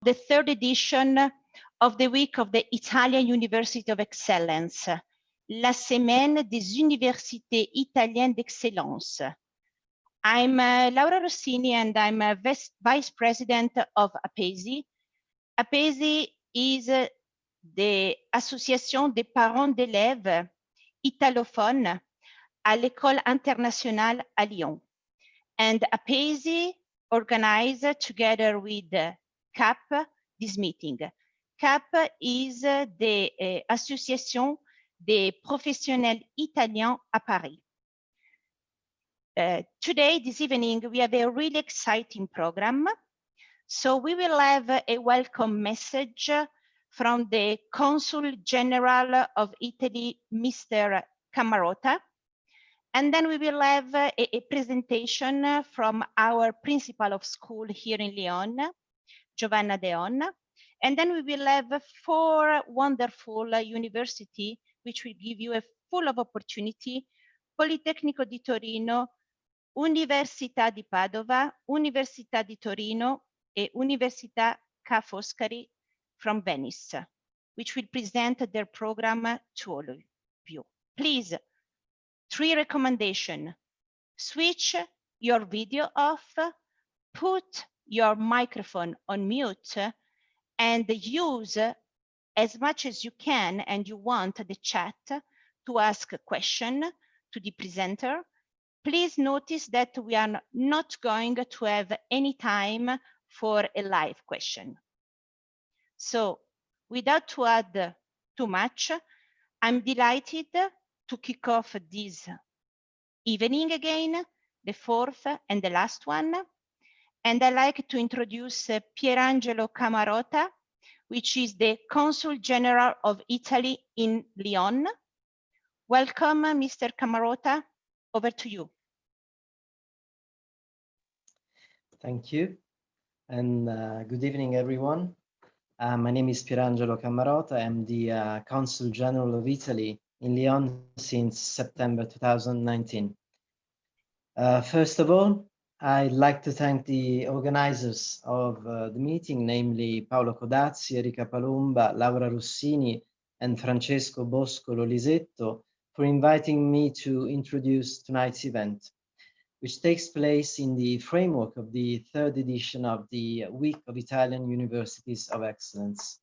the third edition of the week of the Italian University of Excellence, la semaine des Universités Italiennes d'Excellence. I'm Laura Rossini and I'm a Vice President of APESI. APESI is the Association des parents d'élèves italophones à l'École internationale à Lyon. And APESI organized together with CAP this meeting. CAP is the Association des professionnels italiens à Paris. Today, this evening, we have a really exciting program. So we will have a welcome message from the Consul General of Italy, Mr. Camarota. And then we will have a presentation from our principal of school here in Lyon, Giovanna Deon. And then we will have 4 wonderful universities, which will give you a full of opportunity: Politecnico di Torino, Università di Padova, Università di Torino, e Università Ca' Foscari from Venice, which will present their program to all of you. Please, 3 recommendations: switch your video off, put your microphone on mute, and use as much as you can and you want the chat to ask a question to the presenter. Please notice that we are not going to have any time for a live question. So without to add too much, I'm delighted to kick off this evening again, the 4th and the last one. And I'd like to introduce Pierangelo Camarota, which is the Consul General of Italy in Lyon. Welcome, Mr. Camarota. Over to you. Thank you, and good evening, everyone. My name is Pierangelo Camarota. I'm the Consul General of Italy in Lyon since September 2019. First of all, I'd like to thank the organizers of the meeting, namely Paolo Codazzi, Erika Palumba, Laura Rossini, and Francesco Boscolo Lisetto, for inviting me to introduce tonight's event, which takes place in the framework of the 3rd edition of the Week of Italian Universities of Excellence.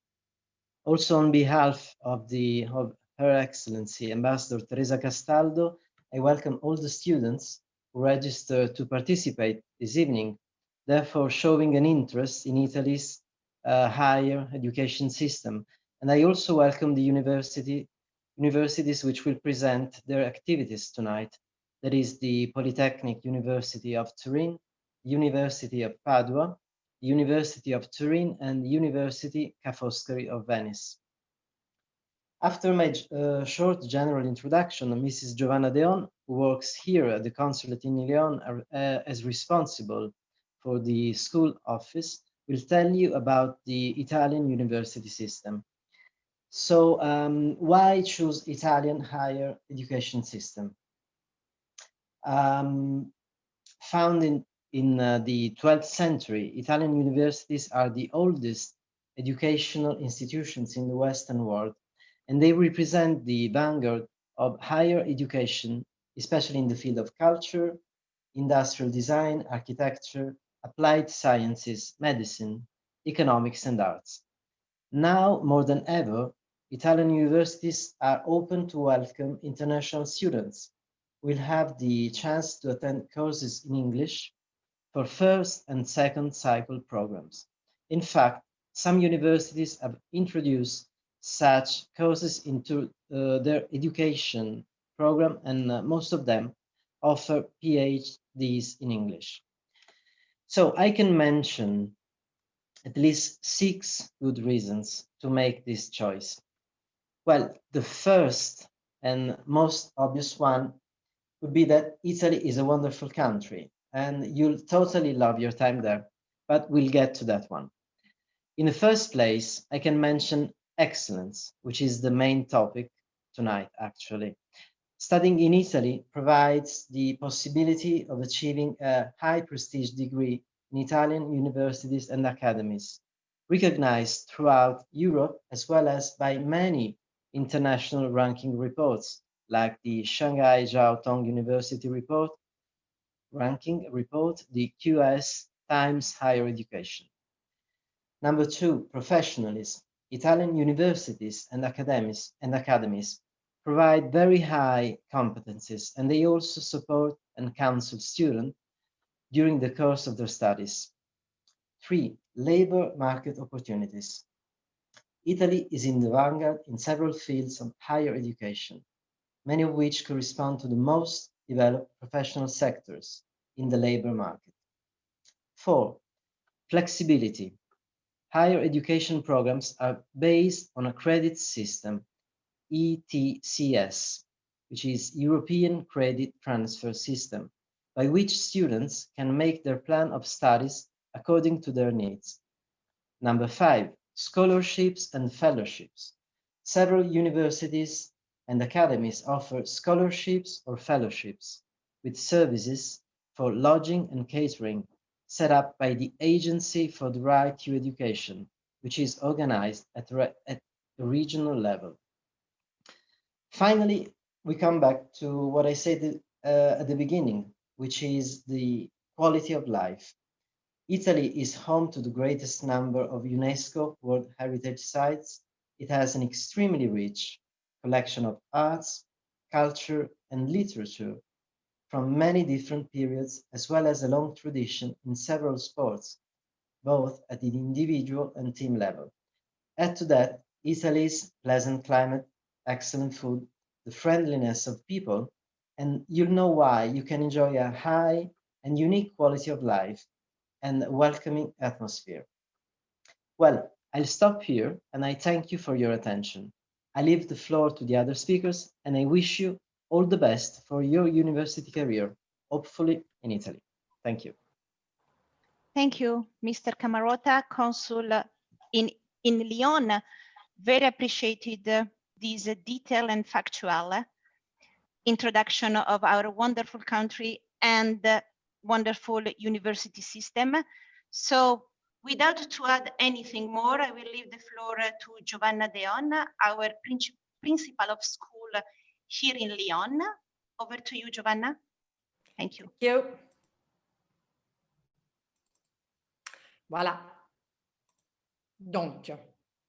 Also, on behalf of Her Excellency Ambassador Teresa Castaldo, I welcome all the students who registered to participate this evening, therefore showing an interest in Italy's higher education system. And I also welcome the universities which will present their activities tonight. That is the Polytechnic University of Turin, University of Padua, the University of Turin, and the University Ca' Foscari of Venice. After my short general introduction, Mrs. Giovanna Deon, who works here at the consulate in Lyon as responsible for the school office, will tell you about the Italian university system. So why choose Italian higher education system? Found in the 12th century, Italian universities are the oldest educational institutions in the Western world, and they represent the vanguard of higher education, especially in the field of culture, industrial design, architecture, applied sciences, medicine, economics, and arts. Now, more than ever, Italian universities are open to welcome international students. Will have the chance to attend courses in English for 1st and 2nd cycle programs. In fact, some universities have introduced such courses into their education program, and most of them offer PhDs in English. So I can mention at least 6 good reasons to make this choice. Well, the first and most obvious one would be that Italy is a wonderful country and you'll totally love your time there, but we'll get to that one. In the first place, I can mention excellence, which is the main topic tonight, actually. Studying in Italy provides the possibility of achieving a high prestige degree in Italian universities and academies. recognized throughout Europe as well as by many international ranking reports, like the Shanghai Jiao Tong University ranking report, the QS Times Higher Education. Number 2, professionalism. Italian universities and academies provide very high competencies, and they also support and counsel students during the course of their studies. 3, labor market opportunities. Italy is in the vanguard in several fields of higher education, many of which correspond to the most developed professional sectors in the labor market. 4, flexibility. Higher education programs are based on a credit system, ETCS, which is European Credit Transfer System, by which students can make their plan of studies according to their needs. Number 5, scholarships and fellowships. Several universities and academies offer scholarships or fellowships with services for lodging and catering set up by the Agency for the Right to Education, which is organized at the regional level. Finally, we come back to what I said at the beginning, which is the quality of life. Italy is home to the greatest number of UNESCO World Heritage Sites. It has an extremely rich collection of arts, culture, and literature from many different periods, as well as a long tradition in several sports, both at the individual and team level. Add to that Italy's pleasant climate, excellent food, the friendliness of people, and you'll know why you can enjoy a high and unique quality of life and a welcoming atmosphere. Well, I'll stop here and I thank you for your attention. I leave the floor to the other speakers and I wish you all the best for your university career, hopefully in Italy. Thank you. Thank you, Mr. Camarota, Consul in Lyon. Very appreciated this detailed and factual introduction of our wonderful country and wonderful university system. So without to add anything more, I will leave the floor to Giovanna Deon, our principal of school here in Lyon. Over to you, Giovanna. Thank you. Thank you. Voilà. Donc,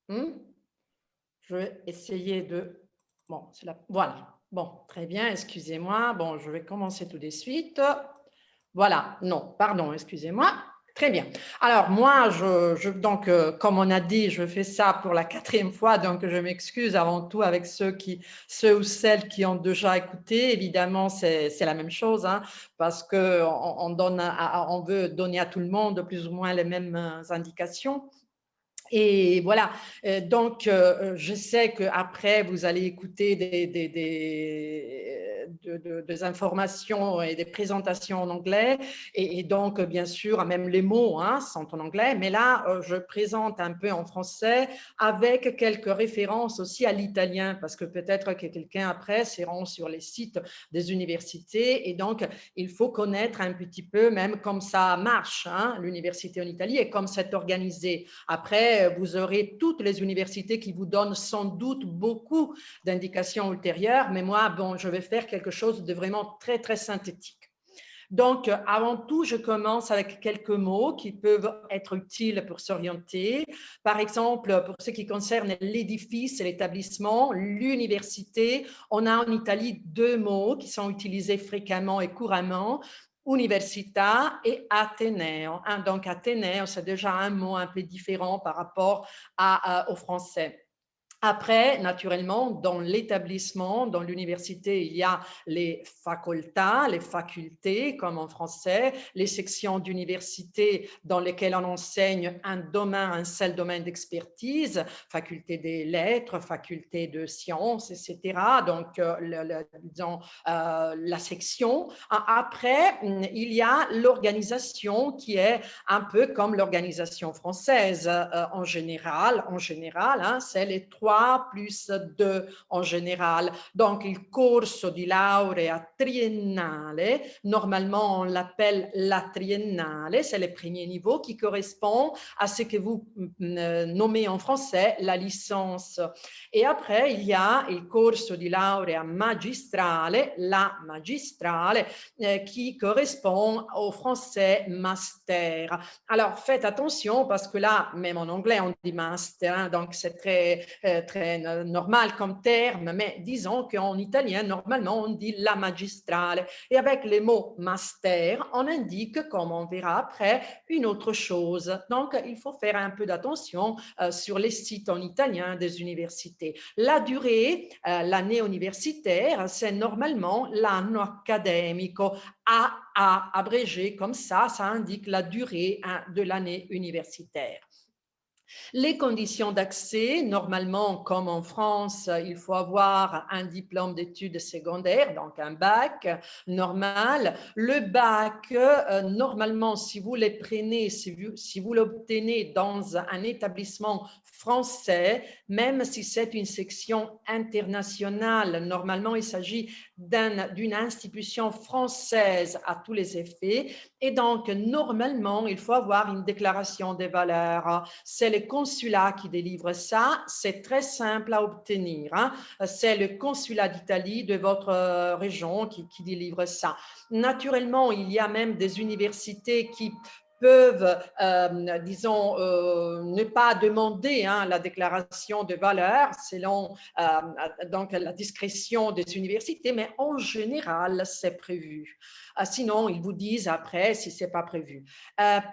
je vais essayer de... Bon, c'est la... Voilà. Bon, très bien, excusez-moi. Bon, je vais commencer tout de suite. Voilà, non, pardon, excusez-moi. Très bien. Alors, moi, donc, comme on a dit, je fais ça pour la 4e fois, donc je m'excuse avant tout avec ceux ou celles qui ont déjà écouté. Évidemment, c'est la même chose, hein, parce qu'on veut donner à tout le monde plus ou moins les mêmes indications. Et voilà, donc je sais qu'après, vous allez écouter des informations et des présentations en anglais, et donc, bien sûr, même les mots sont en anglais, mais là, je présente un peu en français avec quelques références aussi à l'italien, parce que peut-être que quelqu'un après se rend sur les sites des universités, et donc, il faut connaître un petit peu même comme ça marche, l'université en Italie, et comme c'est organisé. Après, vous aurez toutes les universités qui vous donnent sans doute beaucoup d'indications ultérieures, mais moi, bon, je vais faire quelque chose de vraiment très, très synthétique. Donc, avant tout, je commence avec quelques mots qui peuvent être utiles pour s'orienter. Par exemple, pour ce qui concerne l'édifice et l'établissement, l'université, on a en Italie 2 mots qui sont utilisés fréquemment et couramment. Università et Ateneo. Donc, Ateneo, c'est déjà un mot un peu différent par rapport au français. Après, naturellement, dans l'établissement, dans l'université, il y a les facoltà, les facultés, comme en français, les sections d'université dans lesquelles on enseigne un seul domaine d'expertise, faculté des lettres, faculté de sciences, etc. Donc, la section. Après, il y a l'organisation qui est un peu comme l'organisation française en général, c'est les 3 3 plus 2 en général. Donc, il corso di laurea triennale, normalement on l'appelle la triennale, c'est le premier niveau qui correspond à ce que vous nommez en français la licence. Et après, il y a il corso di laurea magistrale, la magistrale, qui correspond au français master. Alors, faites attention parce que là, même en anglais, on dit master, hein, donc c'est très normal comme terme, mais disons qu'en italien, normalement, on dit la magistrale. Et avec les mots master, on indique, comme on verra après, une autre chose. Donc, il faut faire un peu d'attention sur les sites en italien des universités. La durée, l'année universitaire, c'est normalement l'anno accademico, AA, abrégé comme ça indique la durée de l'année universitaire. Les conditions d'accès, normalement, comme en France, il faut avoir un diplôme d'études secondaires, donc un bac normal. Le bac, normalement, si vous le prenez, si vous l'obtenez dans un établissement français, même si c'est une section internationale, normalement, il s'agit d'une institution française à tous les effets. Et donc, normalement, il faut avoir une déclaration des valeurs. C'est le consulat qui délivre ça. C'est très simple à obtenir. Hein. C'est le consulat d'Italie de votre région qui délivre ça. Naturellement, il y a même des universités qui peuvent, disons, ne pas demander la déclaration de valeur selon donc la discrétion des universités, mais en général, c'est prévu. Sinon, ils vous disent après si ce n'est pas prévu.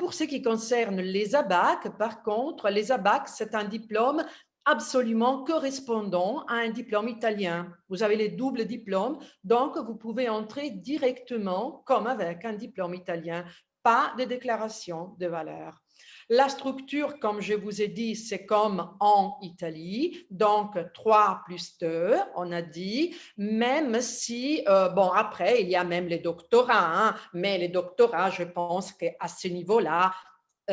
Pour ce qui concerne les Esabac, par contre, les Esabac, c'est un diplôme absolument correspondant à un diplôme italien. Vous avez les doubles diplômes, donc vous pouvez entrer directement comme avec un diplôme italien. Pas de déclaration de valeur. La structure, comme je vous ai dit, c'est comme en Italie, donc 3 plus 2, on a dit, même si, bon, après, il y a même les doctorats, hein, mais les doctorats, je pense qu'à ce niveau-là,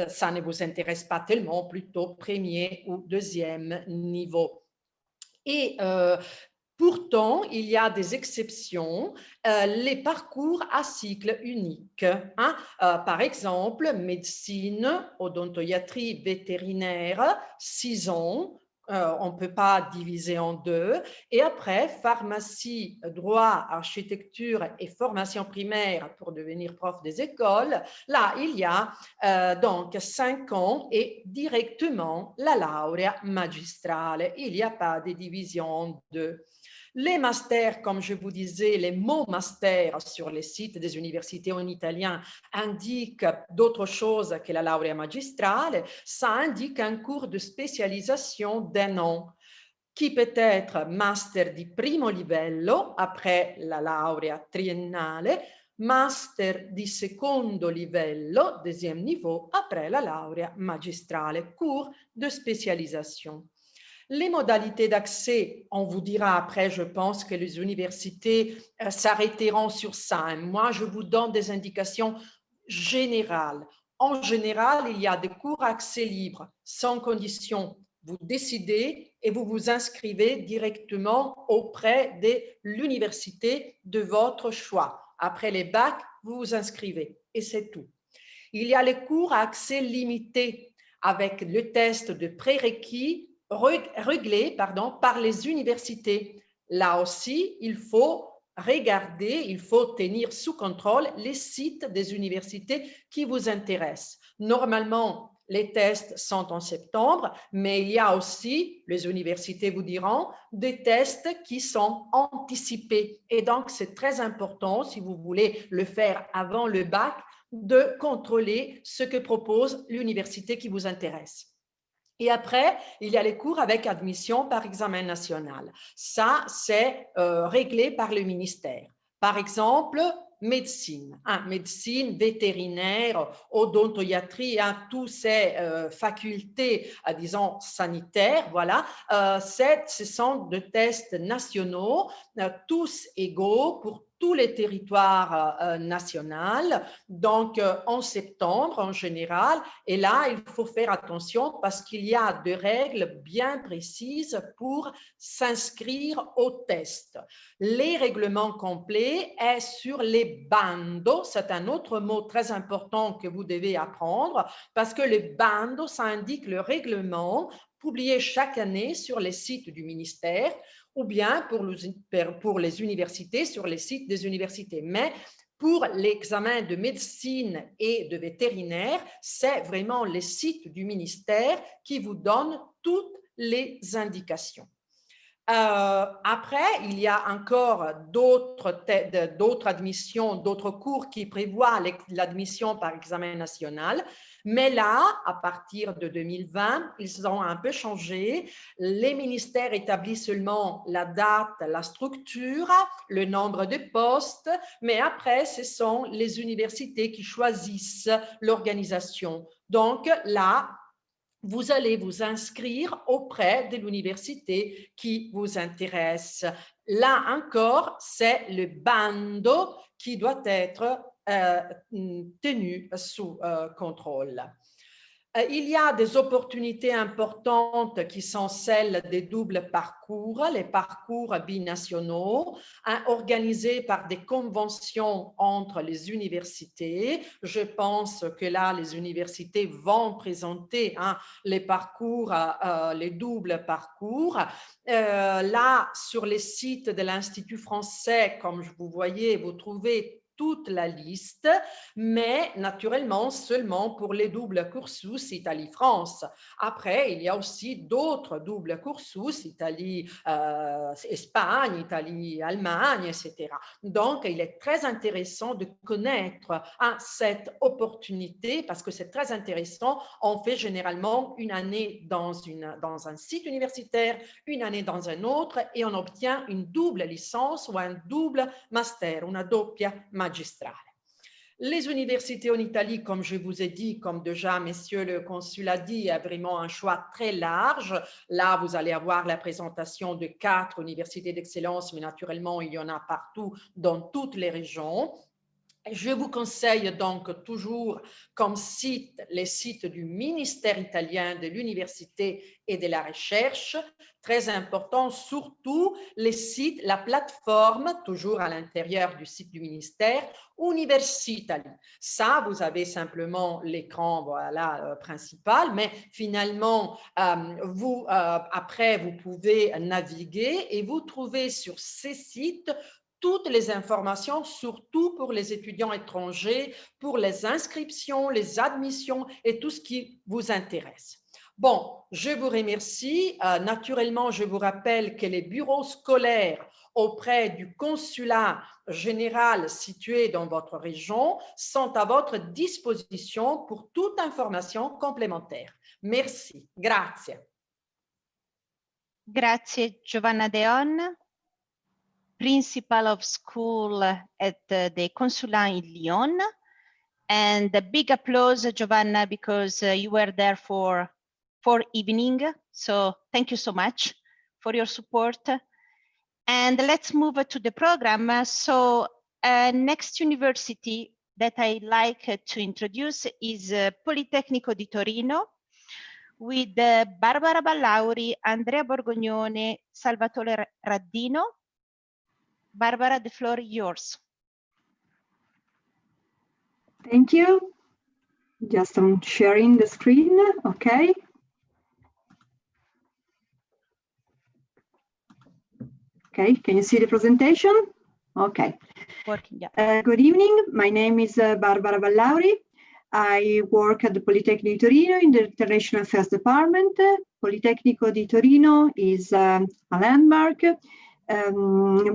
ça ne vous intéresse pas tellement, plutôt premier ou deuxième niveau. Et pourtant, il y a des exceptions, les parcours à cycle unique. Hein. Par exemple, médecine, odontoiatrie, vétérinaire, 6 ans, on ne peut pas diviser en 2. Et après, pharmacie, droit, architecture et formation primaire pour devenir prof des écoles. Là, il y a donc 5 ans et directement la laurea magistrale. Il n'y a pas de division en 2. Les masters, comme je vous disais, les mots master sur les sites des universités en italien indiquent d'autres choses que la laurea magistrale. Ça indique un cours de spécialisation d'un an qui peut être master di primo livello après la laurea triennale, master di secondo livello, deuxième niveau, après la laurea magistrale, cours de spécialisation. Les modalités d'accès, on vous dira après, je pense que les universités s'arrêteront sur ça. Moi, je vous donne des indications générales. En général, il y a des cours accès libre, sans condition. Vous décidez et vous vous inscrivez directement auprès de l'université de votre choix. Après les bacs, vous vous inscrivez et c'est tout. Il y a les cours à accès limité avec le test de prérequis réglé par les universités. Là aussi, il faut regarder, il faut tenir sous contrôle les sites des universités qui vous intéressent. Normalement, les tests sont en septembre, mais il y a aussi, les universités vous diront, des tests qui sont anticipés. Et donc, c'est très important, si vous voulez le faire avant le bac, de contrôler ce que propose l'université qui vous intéresse. Et après, il y a les cours avec admission par examen national. Ça, c'est réglé par le ministère. Par exemple, médecine, médecine, vétérinaire, odontoiatrie, toutes ces facultés, disons, sanitaires, voilà, ce sont des tests nationaux, tous égaux pour tous les territoires nationaux, donc en septembre en général. Et là, il faut faire attention parce qu'il y a des règles bien précises pour s'inscrire au test. Les règlements complets est sur les bandos. C'est un autre mot très important que vous devez apprendre parce que les bandos, ça indique le règlement publié chaque année sur les sites du ministère ou bien pour les universités, sur les sites des universités. Mais pour l'examen de médecine et de vétérinaire, c'est vraiment les sites du ministère qui vous donnent toutes les indications. Après, il y a encore d'autres admissions, d'autres cours qui prévoient l'admission par examen national. Mais là, à partir de 2020, ils ont un peu changé. Les ministères établissent seulement la date, la structure, le nombre de postes, mais après, ce sont les universités qui choisissent l'organisation. Donc là, vous allez vous inscrire auprès de l'université qui vous intéresse. Là encore, c'est le bando qui doit être tenu sous contrôle. Il y a des opportunités importantes qui sont celles des doubles parcours, les parcours binationaux, organisés par des conventions entre les universités. Je pense que là, les universités vont présenter les parcours, les doubles parcours. Là, sur les sites de l'Institut français, comme vous voyez, vous trouvez toute la liste, mais naturellement seulement pour les doubles cursus Italie-France. Après, il y a aussi d'autres doubles cursus, Italie-Espagne, Italie-Allemagne, etc. Donc, il est très intéressant de connaître cette opportunité parce que c'est très intéressant. On fait généralement une année dans un site universitaire, une année dans un autre et on obtient une double licence ou un double master, una doppia magistrale. Les universités en Italie, comme je vous ai dit, comme déjà monsieur le consul a dit, il y a vraiment un choix très large. Là, vous allez avoir la présentation de 4 universités d'excellence, mais naturellement, il y en a partout dans toutes les régions. Je vous conseille donc toujours comme site les sites du ministère italien de l'université et de la recherche. Très important, surtout les sites, la plateforme, toujours à l'intérieur du site du ministère, Universitarie. Ça, vous avez simplement l'écran principal, mais finalement, après, vous pouvez naviguer et vous trouvez sur ces sites toutes les informations, surtout pour les étudiants étrangers, pour les inscriptions, les admissions et tout ce qui vous intéresse. Bon, je vous remercie. Naturellement, je vous rappelle que les bureaux scolaires auprès du consulat général situé dans votre région sont à votre disposition pour toute information complémentaire. Merci. Grazie. Grazie, Giovanna Deon, Principal of School at the Consulat in Lyon. And a big applause, Giovanna, because you were there for evening. So thank you so much for your support. And let's move to the program. So next university that I'd like to introduce is Politecnico di Torino, with Barbara Ballauri, Andrea Borgognone, Salvatore Raddino. Barbara, the floor is yours. Thank you. Just I'm sharing the screen, okay. Okay, can you see the presentation? Okay. Working, yeah. Good evening, my name is Barbara Ballauri. I work at the Politecnico di Torino in the International Affairs Department. Politecnico di Torino is a landmark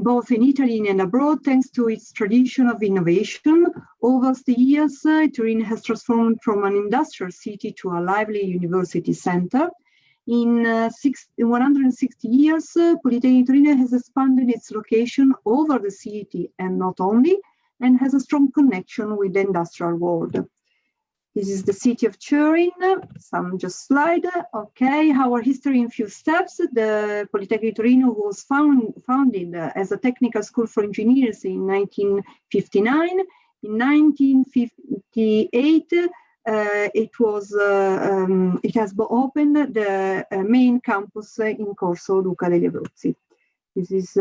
both in Italy and abroad, thanks to its tradition of innovation. Over the years, Turin has transformed from an industrial city to a lively university center. In 160 years, Politecnico Torino has expanded its location over the city and not only, and has a strong connection with the industrial world. This is the city of Turin. Some just slide. Okay, our history in few steps. The Politecnico Torino was founded as a technical school for engineers in 1959. In 1958, it has opened the main campus in Corso Luca degli Abruzzi. These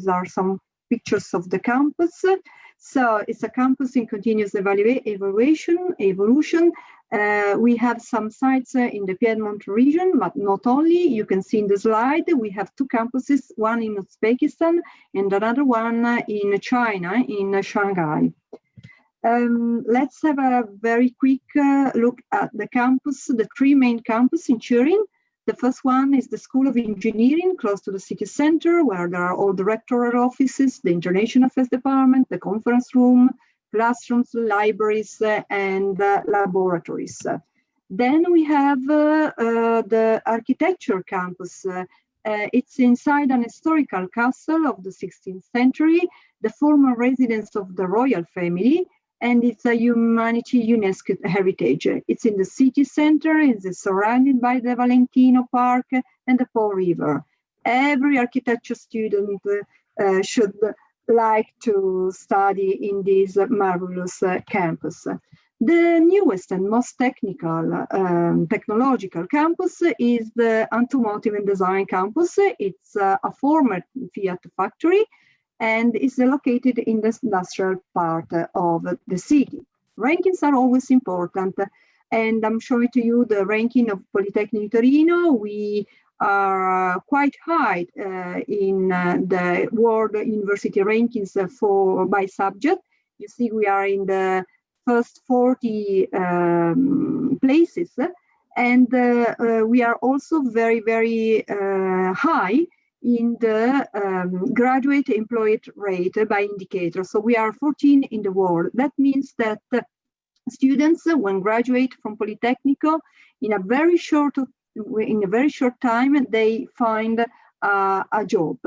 are some pictures of the campus. So it's a campus in continuous evolution. We have some sites in the Piedmont region, but not only. You can see in the slide, we have two campuses, one in Uzbekistan and another one in China, in Shanghai. Let's have a very quick look at the campus, the three main campuses in Turin. The first one is the School of Engineering, close to the city center, where there are all the rectoral offices, the International Affairs Department, the conference room, classrooms, libraries, and laboratories. Then we have the Architecture Campus. It's inside an historical castle of the 16th century, the former residence of the royal family, and it's a Humanity UNESCO heritage. It's in the city center, it's surrounded by the Valentino Park and the Po River. Every architecture student should like to study in this marvelous campus. The newest and most technological campus is the Automotive and Design Campus. It's a former Fiat factory, and is located in the industrial part of the city. Rankings are always important, and I'm showing to you the ranking of Politecnico Torino. We are quite high in the world university rankings by subject. You see, we are in the first 40 places, and we are also very, very high in the graduate employed rate by indicator. So we are 14 in the world. That means that students, when graduate from Politecnico, in a very short time, they find a job.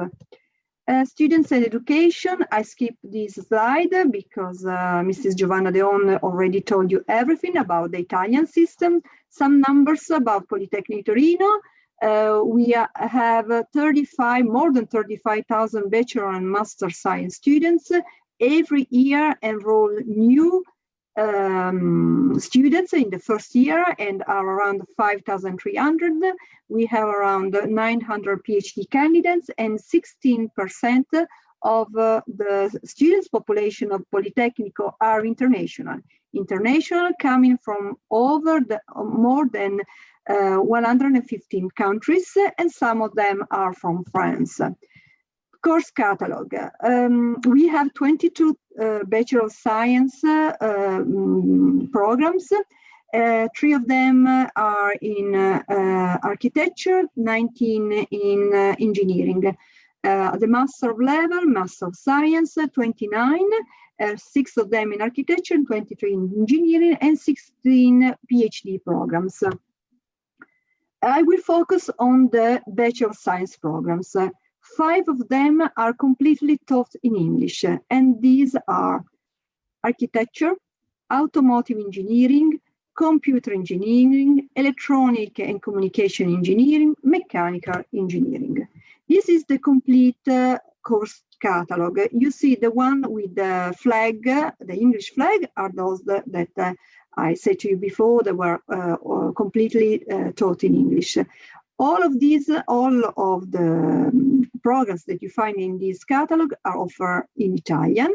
Students and education, I skip this slide because Mrs. Giovanna Deon already told you everything about the Italian system. Some numbers about Politecnico Torino. We have more than 35,000 bachelor and master science students. Every year enroll new students in the first year and are around 5,300. We have around 900 PhD candidates, and 16% of the students population of Politecnico are international. International coming from more than 115 countries, and some of them are from France. Course catalog. We have 22 Bachelor of Science programs. 3 of them are in architecture, 19 in engineering. The Master of Level, Master of Science, 29, 6 of them in architecture, 23 in engineering, and 16 PhD programs. I will focus on the Bachelor of Science programs. 5 of them are completely taught in English, and these are architecture, automotive engineering, computer engineering, electronic and communication engineering, mechanical engineering. This is the complete course catalog. You see the one with the flag, the English flag, are those that I said to you before, that were completely taught in English. All of the programs that you find in this catalog are offered in Italian,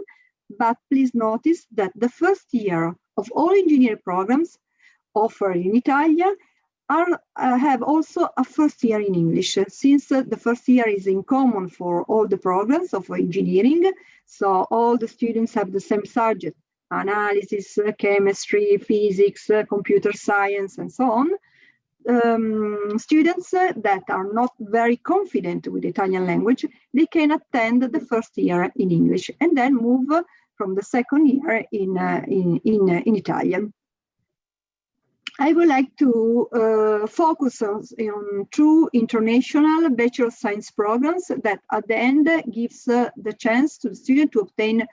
but please notice that the first year of all engineering programs offered in Italian have also a first year in English, since the first year is in common for all the programs of engineering. So all the students have the same subject: analysis, chemistry, physics, computer science, and so on. Students that are not very confident with the Italian language, they can attend the first year in English and then move from the second year in Italian. I would like to focus on 2 international Bachelor of Science programs that at the end gives the chance to the student to obtain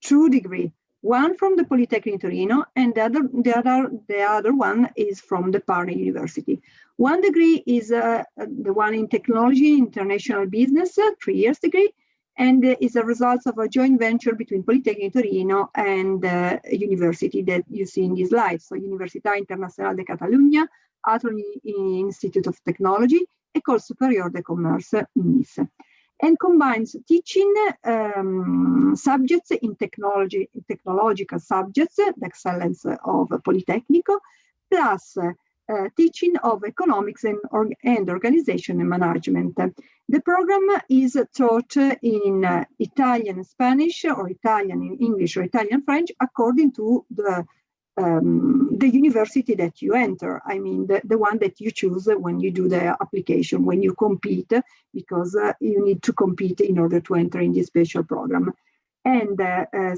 2 degrees. one from the Politecnico Torino, and the other one is from the partner university. One degree is the one in Technology, International Business, 3 years degree, and is a result of a joint venture between Politecnico Torino and the university that you see in this slide. So Università International de Catalunya, Attorney Institute of Technology, École Supérieure de Commerce, Nice, and combines teaching subjects in technological subjects, the Eccellenze of Politecnico, plus teaching of economics and organization and management. The program is taught in Italian, Spanish, or Italian in English, or Italian French, according to the university that you enter. I mean, the one that you choose when you do the application, when you compete, because you need to compete in order to enter in this special program. And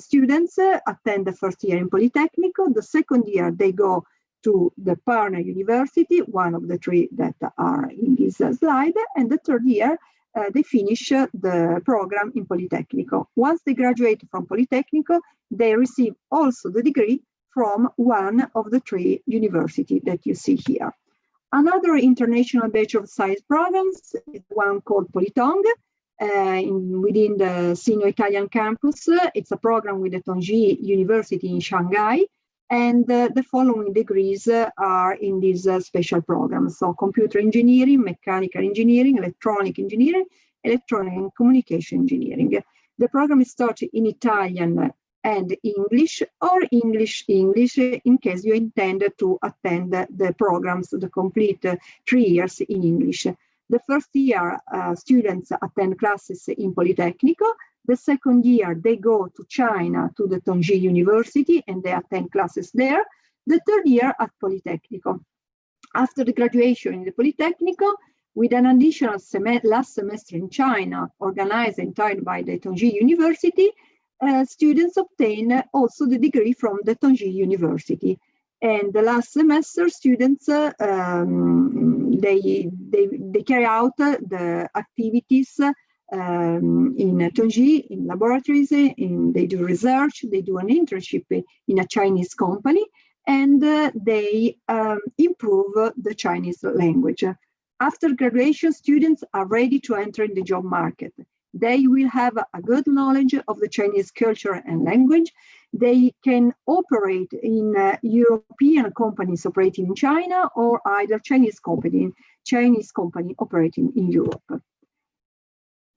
students attend the first year in Politecnico. The second year, they go to the partner university, one of the three that are in this slide. And the third year, they finish the program in Politecnico. Once they graduate from Politecnico, they receive also the degree from one of the three universities that you see here. Another international Bachelor of Science programs is one called Politong within the Sino-Italian campus. It's a program with the Tongji University in Shanghai, and the following degrees are in this special program. So computer engineering, mechanical engineering, electronic engineering, electronic and communication engineering. The program is taught in Italian and English, or English in case you intend to attend the programs, the complete 3 years in English. The first year, students attend classes in Politecnico. The second year, they go to China, to the Tongji University, and they attend classes there. The third year at Politecnico. After the graduation in the Politecnico, with an additional last semester in China, organized and taught by the Tongji University, students obtain also the degree from the Tongji University. And the last semester, students, they carry out the activities in Tongji, in laboratories, they do research, they do an internship in a Chinese company, and they improve the Chinese language. After graduation, students are ready to enter in the job market. They will have a good knowledge of the Chinese culture and language. They can operate in European companies operating in China, or either Chinese company operating in Europe.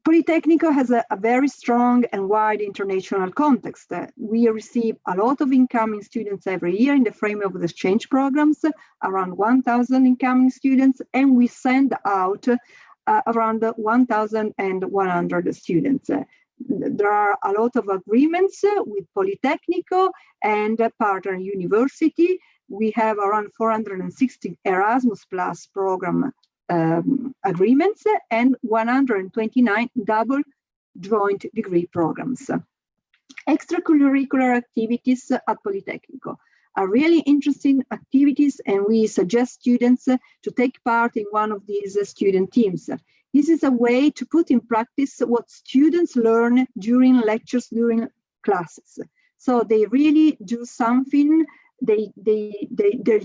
Politecnico has a very strong and wide international context. We receive a lot of incoming students every year in the frame of the exchange programs, around 1,000 incoming students, and we send out around 1,100 students. There are a lot of agreements with Politecnico and partner university. We have around 460 Erasmus Plus program agreements and 129 double joint degree programs. Extracurricular activities at Politecnico are really interesting activities, and we suggest students to take part in one of these student teams. This is a way to put in practice what students learn during lectures, during classes. So they really do something, they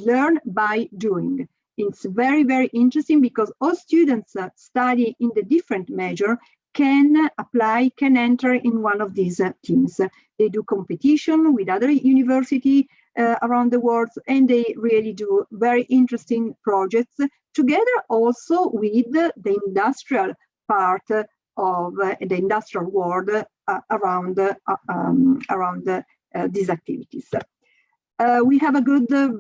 learn by doing. It's very, very interesting because all students study in the different major can apply, can enter in one of these teams. They do competition with other universities around the world, and they really do very interesting projects together also with the industrial part of the industrial world around these activities. We have a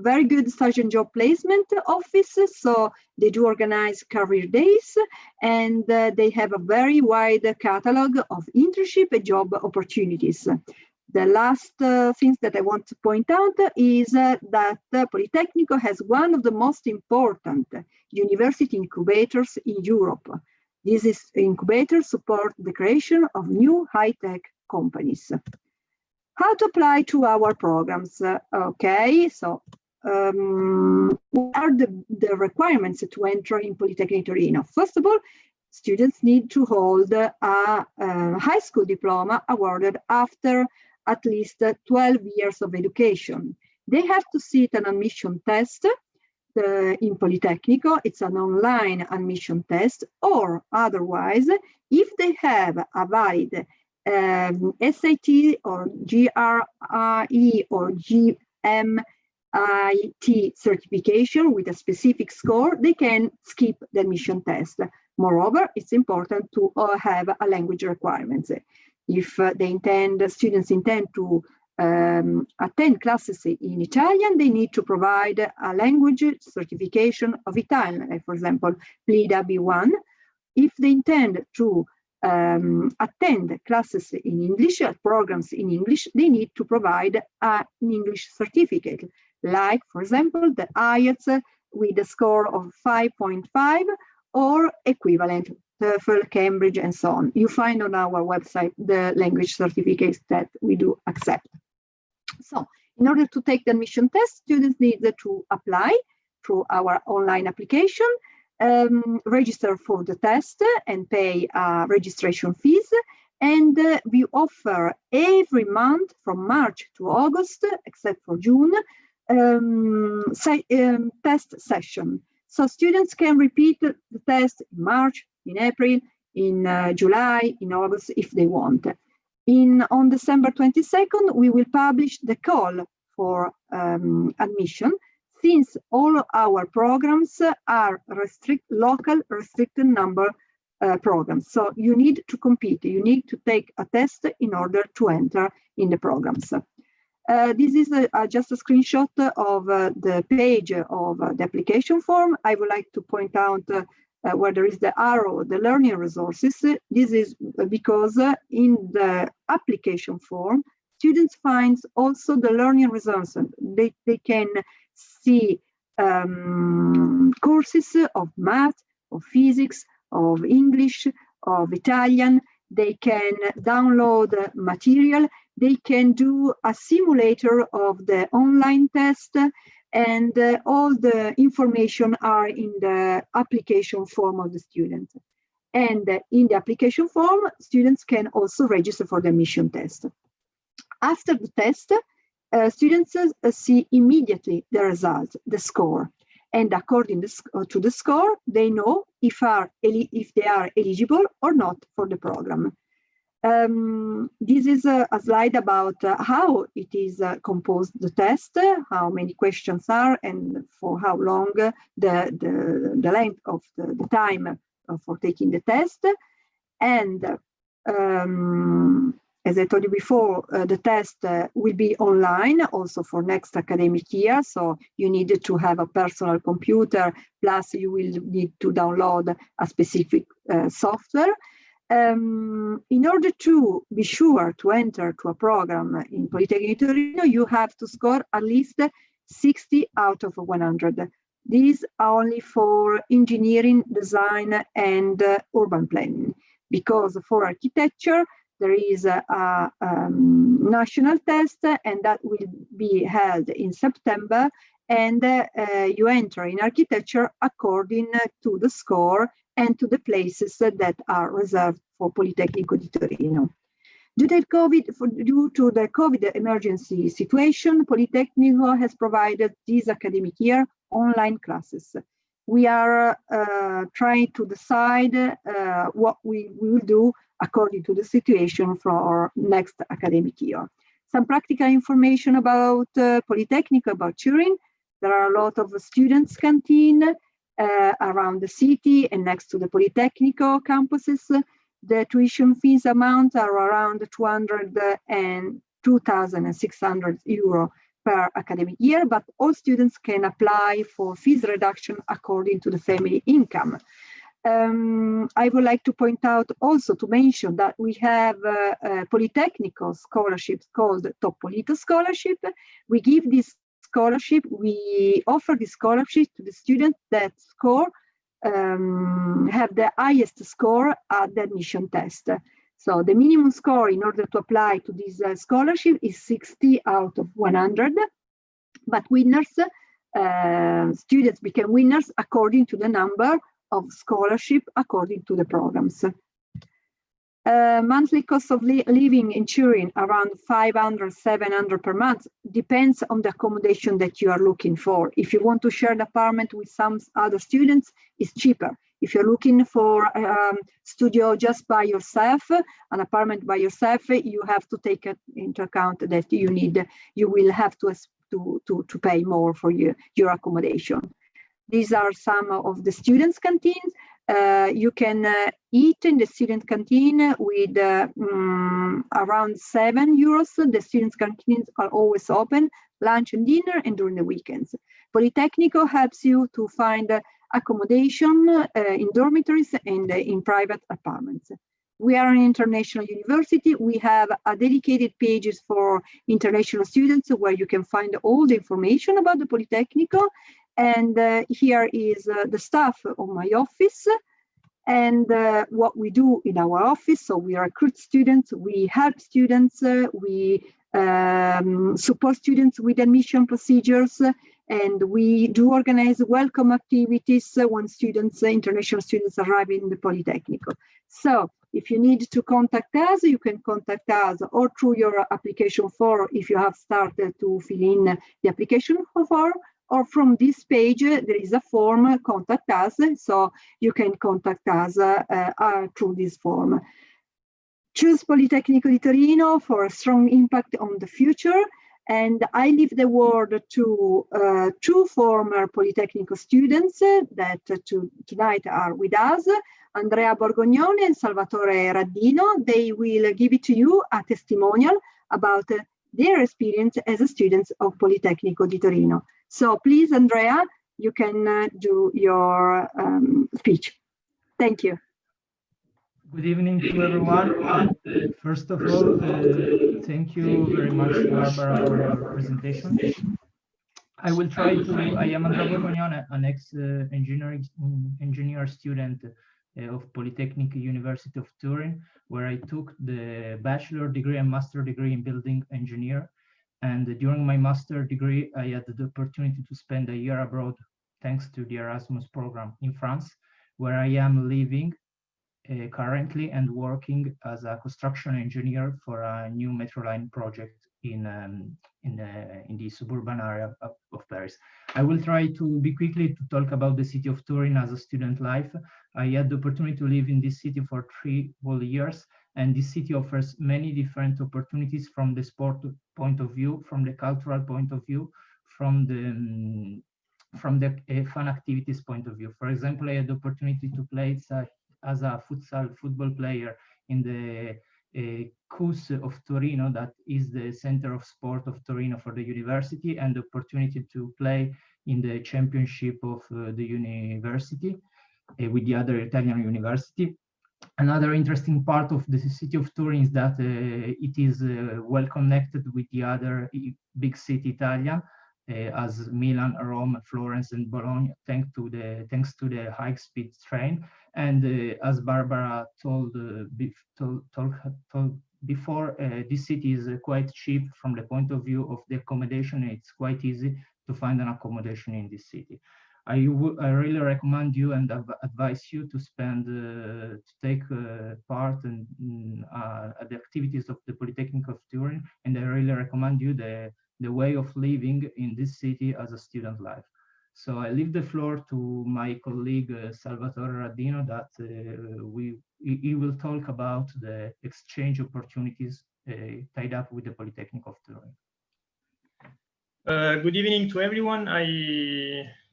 very good stage and job placement office, so they do organize career days, and they have a very wide catalog of internship and job opportunities. The last things that I want to point out is that Politecnico has one of the most important university incubators in Europe. These incubators support the creation of new high-tech companies. How to apply to our programs? Okay, so what are the requirements to enter in Politecnico Torino? First of all, students need to hold a high school diploma awarded after at least 12 years of education. They have to sit an admission test in Politecnico. It's an online admission test, or otherwise, if they have a valid SAT or GRE or GMIT certification with a specific score, they can skip the admission test. Moreover, it's important to have a language requirements. If students intend to attend classes in Italian, they need to provide a language certification of Italian, like for example, PLIDA B1. If they intend to attend classes in English, programs in English, they need to provide an English certificate, like for example, the IELTS with a score of 5.5 or equivalent, TOEFL, Cambridge, and so on. You find on our website the language certificates that we do accept. So, in order to take the admission test, students need to apply through our online application, register for the test and pay registration fees. And we offer every month from March to August, except for June, test session. So students can repeat the test in March, in April, in July, in August, if they want. On December 22nd, we will publish the call for admission, since all our programs are local restricted number programs. So you need to compete, you need to take a test in order to enter in the programs. This is just a screenshot of the page of the application form. I would like to point out where there is the arrow, the learning resources. This is because in the application form, students find also the learning resources. They can see courses of math, of physics, of English, of Italian. They can download material. They can do a simulator of the online test, and all the information are in the application form of the student. And in the application form, students can also register for the admission test. After the test, students see immediately the result, the score. And according to the score, they know if they are eligible or not for the program. This is a slide about how it is composed, the test, how many questions are, and for how long the length of the time for taking the test. And as I told you before, the test will be online also for next academic year. So you need to have a personal computer, plus you will need to download a specific software. In order to be sure to enter to a program in Politecnico Torino, you have to score at least 60 out of 100. These are only for engineering, design, and urban planning, because for architecture, there is a national test, and that will be held in September, and you enter in architecture according to the score and to the places that are reserved for Politecnico di Torino. Due to the COVID emergency situation, Politecnico has provided this academic year online classes. We are trying to decide what we will do according to the situation for our next academic year. Some practical information about Politecnico, about Turin. There are a lot of students' canteen around the city and next to the Politecnico campuses. The tuition fees amount are around 200 and 2,600 euro per academic year, but all students can apply for fees reduction according to the family income. I would like to point out also to mention that we have Politecnico scholarships called Top Polito Scholarship. We give this scholarship, we offer this scholarship to the students that have the highest score at the admission test. So the minimum score in order to apply to this scholarship is 60 out of 100, but winners, students become winners according to the number of scholarship according to the programs. Monthly cost of living in Turin around 500, 700 per month, depends on the accommodation that you are looking for. If you want to share an apartment with some other students, it's cheaper. If you're looking for a studio just by yourself, an apartment by yourself, you have to take into account that you will have to pay more for your accommodation. These are some of the students' canteens. You can eat in the student canteen with around €7. The students' canteens are always open, lunch and dinner, and during the weekends. Politecnico helps you to find accommodation in dormitories and in private apartments. We are an international university. We have a dedicated pages for international students where you can find all the information about the Politecnico. And here is the staff of my office and what we do in our office. So we recruit students, we help students, we support students with admission procedures, and we do organize welcome activities when students, international students, arrive in the Politecnico. So if you need to contact us, you can contact us or through your application form if you have started to fill in the application form, or from this page, there is a form, contact us, so you can contact us through this form. Choose Politecnico di Torino for a strong impact on the future. And I leave the word to two former Politecnico students that tonight are with us, Andrea Borgognone and Salvatore Raddino. They will give it to you a testimonial about their experience as a student of Politecnico di Torino. So please, Andrea, you can do your speech. Thank you. Good evening to everyone. First of all, thank you very much, Barbara, for your presentation. I will try to, I am Andrea Borgognone, an engineer student of Politecnico University of Turin, where I took the bachelor degree and master degree in building engineer. And during my master degree, I had the opportunity to spend a year abroad, thanks to the Erasmus program in France, where I am living currently and working as a construction engineer for a new metro line project in the suburban area of Paris. I will try to be quickly to talk about the city of Turin as a student life. I had the opportunity to live in this city for 3 whole years, and this city offers many different opportunities from the sport point of view, from the cultural point of view, from the fun activities point of view. For example, I had the opportunity to play as a football player in the CUS of Torino, that is the center of sport of Torino for the university, and the opportunity to play in the championship of the university with the other Italian university. Another interesting part of the city of Turin is that it is well connected with the other big city Italian, as Milan, Rome, Florence, and Bologna, thanks to the high-speed train. And as Barbara told before, this city is quite cheap from the point of view of the accommodation. It's quite easy to find an accommodation in this city. I really recommend you and advise you to take part in the activities of the Politecnico of Turin, and I really recommend you the way of living in this city as a student life. So I leave the floor to my colleague Salvatore Raddino, that he will talk about the exchange opportunities tied up with the Politecnico of Turin. Good evening to everyone.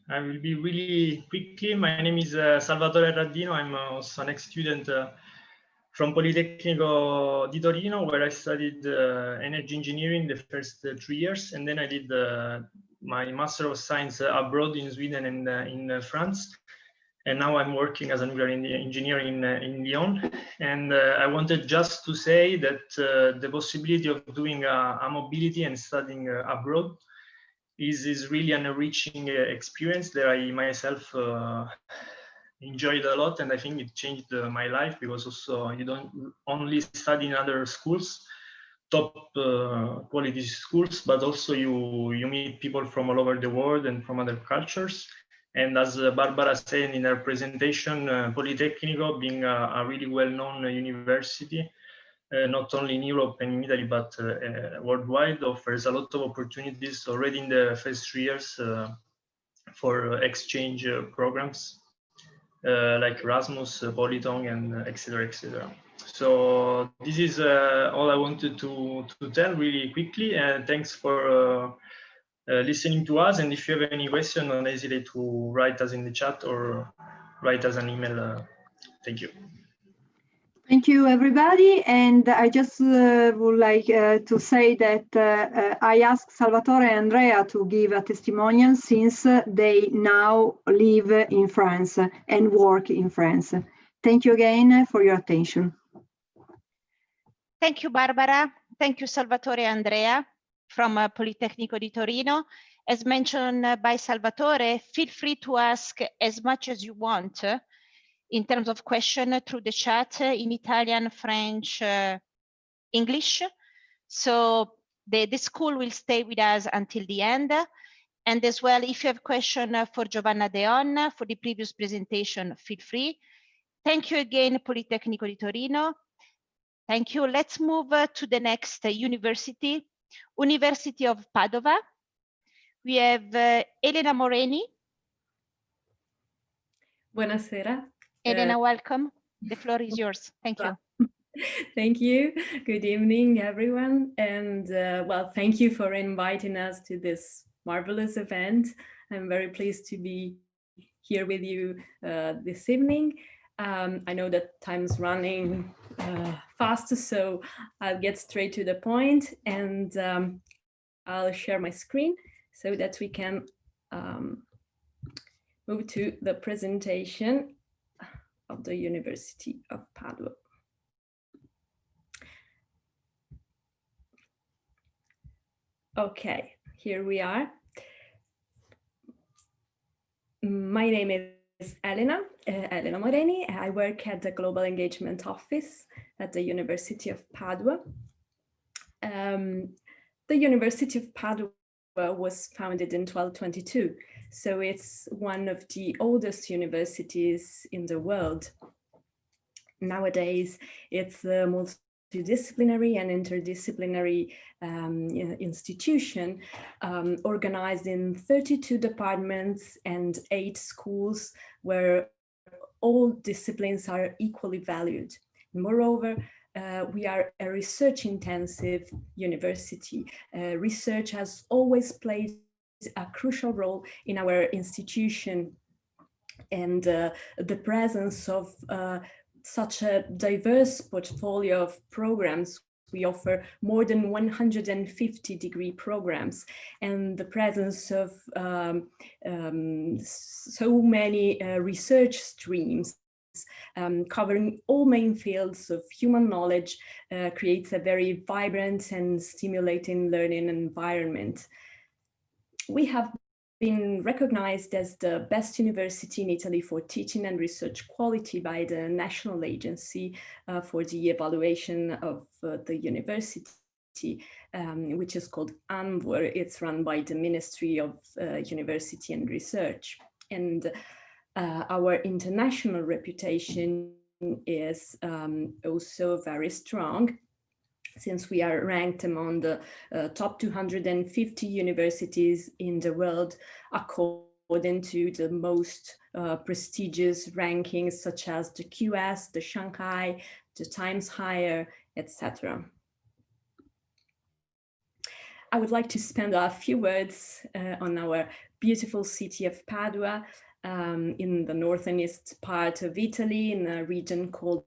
I will be really quickly. My name is Salvatore Raddino. I'm also an ex-student from Politecnico di Torino, where I studied energy engineering the first 3 years, and then I did my Master of Science abroad in Sweden and in France. And now I'm working as a nuclear engineer in Lyon. And I wanted just to say that the possibility of doing a mobility and studying abroad is really an enriching experience that I myself enjoyed a lot, and I think it changed my life, because also you don't only study in other schools, top quality schools, but also you meet people from all over the world and from other cultures, And as Barbara said in her presentation, Politecnico, being a really well-known university, not only in Europe and in Italy, but worldwide, offers a lot of opportunities already in the first 3 years for exchange programs like Erasmus, Polytong, and etc., etc. So this is all I wanted to tell really quickly, and thanks for listening to us. And if you have any question, don't hesitate to write us in the chat or write us an email. Thank you. Thank you, everybody. And I just would like to say that I asked Salvatore and Andrea to give a testimonial since they now live in France and work in France. Thank you again for your attention. Thank you, Barbara. Thank you, Salvatore and Andrea from Politecnico di Torino. As mentioned by Salvatore, feel free to ask as much as you want in terms of question through the chat in Italian, French, English. So the school will stay with us until the end. And as well, if you have question for Giovanna Deon for the previous presentation, feel free. Thank you again, Politecnico di Torino. Thank you. Let's move to the next university, University of Padova. We have Elena Moreni. Buonasera. Elena, welcome. The floor is yours. Thank you. Thank you. Good evening, everyone. And well, thank you for inviting us to this marvelous event. I'm very pleased to be here with you this evening. I know that time's running fast, so I'll get straight to the point, and I'll share my screen so that we can move to the presentation of the University of Padua. Okay, here we are. My name is Elena Moreni. I work at the Global Engagement Office at the University of Padua. The University of Padua was founded in 1222, so it's one of the oldest universities in the world. Nowadays, it's a multidisciplinary and interdisciplinary institution organized in 32 departments and 8 schools where all disciplines are equally valued. Moreover, we are a research-intensive university. Research has always played a crucial role in our institution, and the presence of such a diverse portfolio of programs. We offer more than 150 degree programs, and the presence of so many research streams covering all main fields of human knowledge creates a very vibrant and stimulating learning environment. We have been recognized as the best university in Italy for teaching and research quality by the National Agency for the Evaluation of the University, which is called ANVUR. It's run by the Ministry of University and Research. And our international reputation is also very strong, since we are ranked among the top 250 universities in the world according to the most prestigious rankings such as the QS, the Shanghai, the Times Higher, etc. I would like to spend a few words on our beautiful city of Padua in the northeast part of Italy, in a region called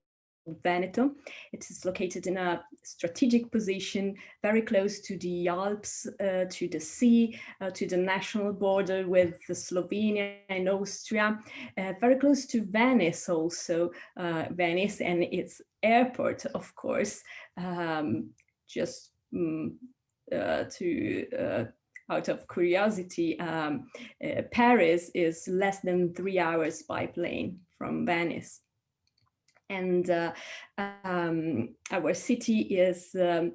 Veneto. It is located in a strategic position, very close to the Alps, to the sea, to the national border with Slovenia and Austria, very close to Venice also, Venice and its airport, of course, just out of curiosity, Paris is less than 3 hours by plane from Venice. And our city is a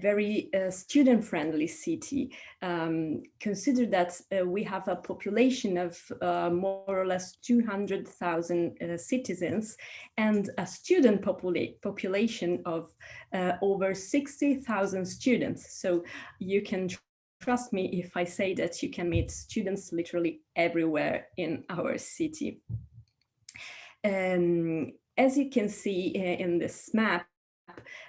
very student-friendly city. Consider that we have a population of more or less 200,000 citizens and a student population of over 60,000 students. So you can trust me if I say that you can meet students literally everywhere in our city. As you can see in this map,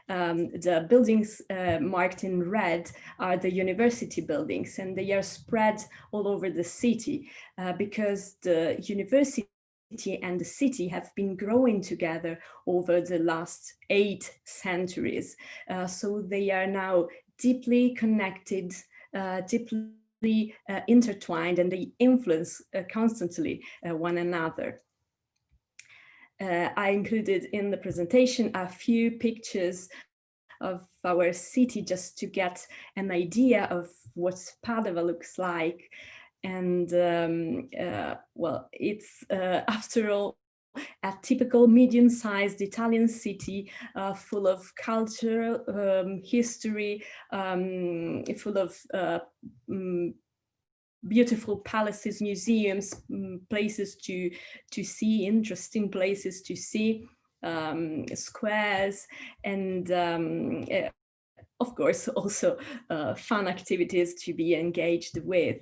the buildings marked in red are the university buildings, and they are spread all over the city because the university and the city have been growing together over the last 8 centuries. So they are now deeply connected, deeply intertwined, and they influence constantly one another. I included in the presentation a few pictures of our city just to get an idea of what Padova looks like. And well, it's after all a typical medium-sized Italian city full of culture, history, full of beautiful palaces, museums, places to see, interesting places to see, squares, and of course also fun activities to be engaged with.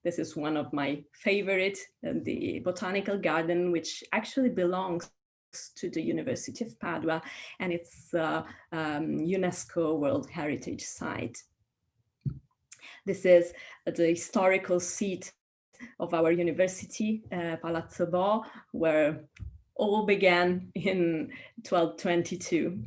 This is one of my favorite, the botanical garden, which actually belongs to the University of Padua, and it's UNESCO World Heritage Site. This is the historical seat of our university, Palazzo Bo, where all began in 1222.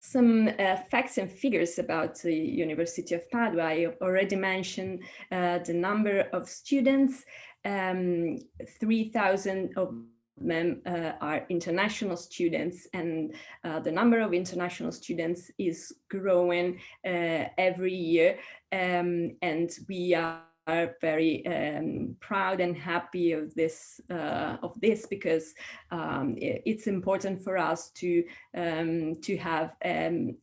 Some facts and figures about the University of Padua. I already mentioned the number of students. 3,000 of them are international students, and the number of international students is growing every year, and we are very proud and happy of this because it's important for us to have a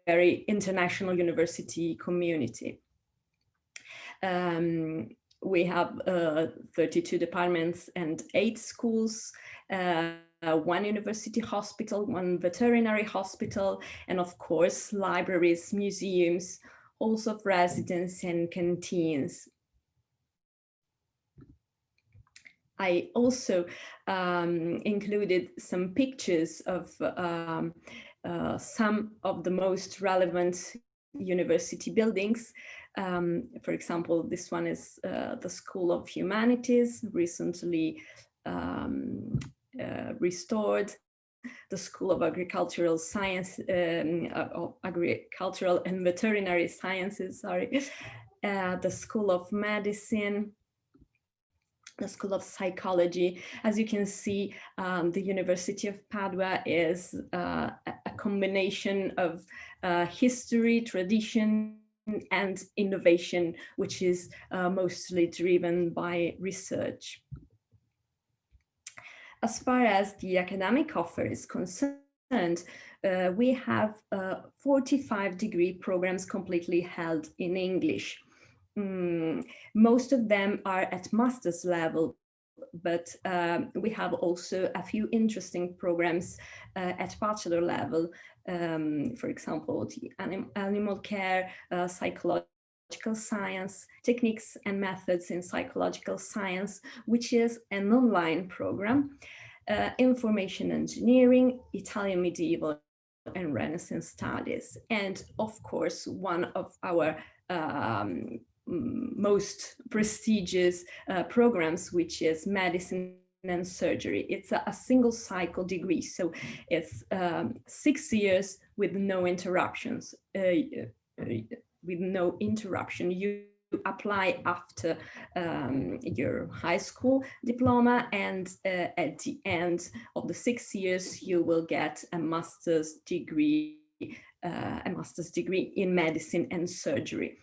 very international university community. We have 32 departments and 8 schools, 1 university hospital, 1 veterinary hospital, and of course, libraries, museums, halls of residence, and canteens. I also included some pictures of some of the most relevant university buildings. For example, this one is the School of Humanities, recently restored. The School of Agricultural Science, Agricultural and Veterinary Sciences, sorry. The School of Medicine, the School of Psychology. As you can see, the University of Padua is a combination of history, tradition, and innovation, which is mostly driven by research. As far as the academic offer is concerned, we have 45-degree programs completely held in English. Most of them are at master's level, but we have also a few interesting programs at bachelor level. For example, the animal care, psychological science, techniques and methods in psychological science, which is an online program, information engineering, Italian medieval and Renaissance studies, and of course, one of our most prestigious programs, which is medicine and surgery. It's a single cycle degree, so it's 6 years with no interruptions. With no interruption, you apply after your high school diploma, and at the end of the 6 years, you will get a master's degree in medicine and surgery.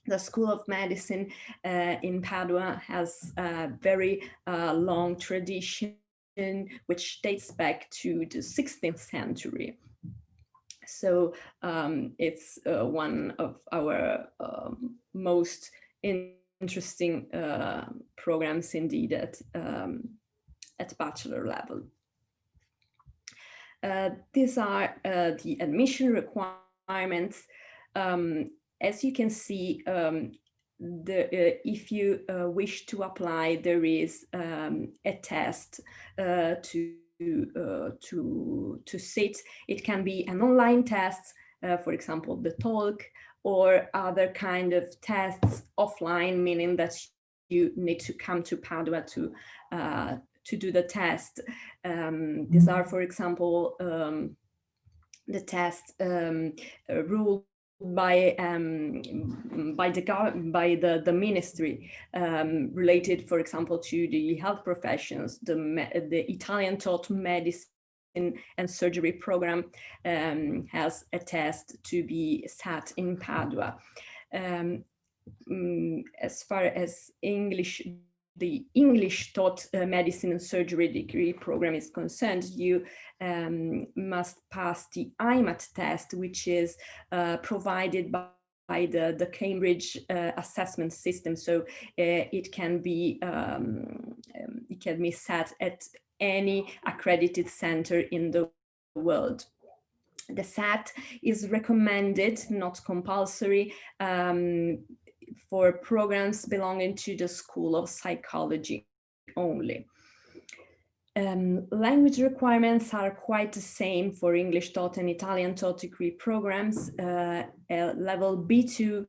The School of Medicine in Padua has a very long tradition, which dates back to the 16th century. So it's one of our most interesting programs indeed at bachelor level. These are the admission requirements. As you can see, if you wish to apply, there is a test to sit. It can be an online test, for example, the talk, or other kind of tests offline, meaning that you need to come to Padua to do the test. These are, for example, the test ruled by the ministry, related, for example, to the health professions. The Italian taught medicine and surgery program has a test to be sat in Padua. As far as the English taught medicine and surgery degree program is concerned, you must pass the IMAT test, which is provided by the Cambridge assessment system. So it can be sat at any accredited center in the world. The SAT is recommended, not compulsory, for programs belonging to the School of Psychology only. Language requirements are quite the same for English taught and Italian taught degree programs. Level B2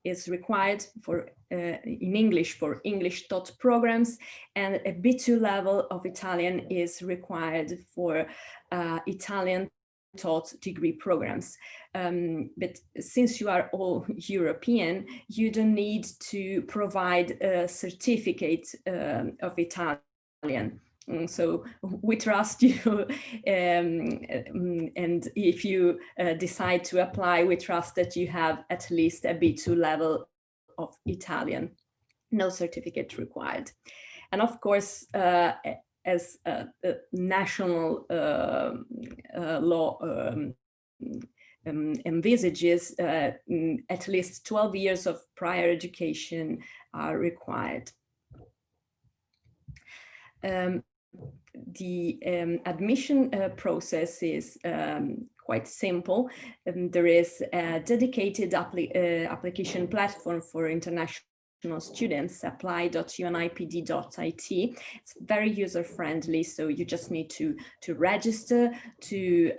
is required for in English for English taught programs, and a B2 level of Italian is required for Italian taught degree programs. But since you are all European, you don't need to provide a certificate of Italian. So we trust you, and if you decide to apply, we trust that you have at least a B2 level of Italian, no certificate required. And of course, as national law envisages, at least 12 years of prior education are required. The admission process is quite simple. There is a dedicated application platform for international students, apply.unipd.it. It's very user-friendly, so you just need to register, to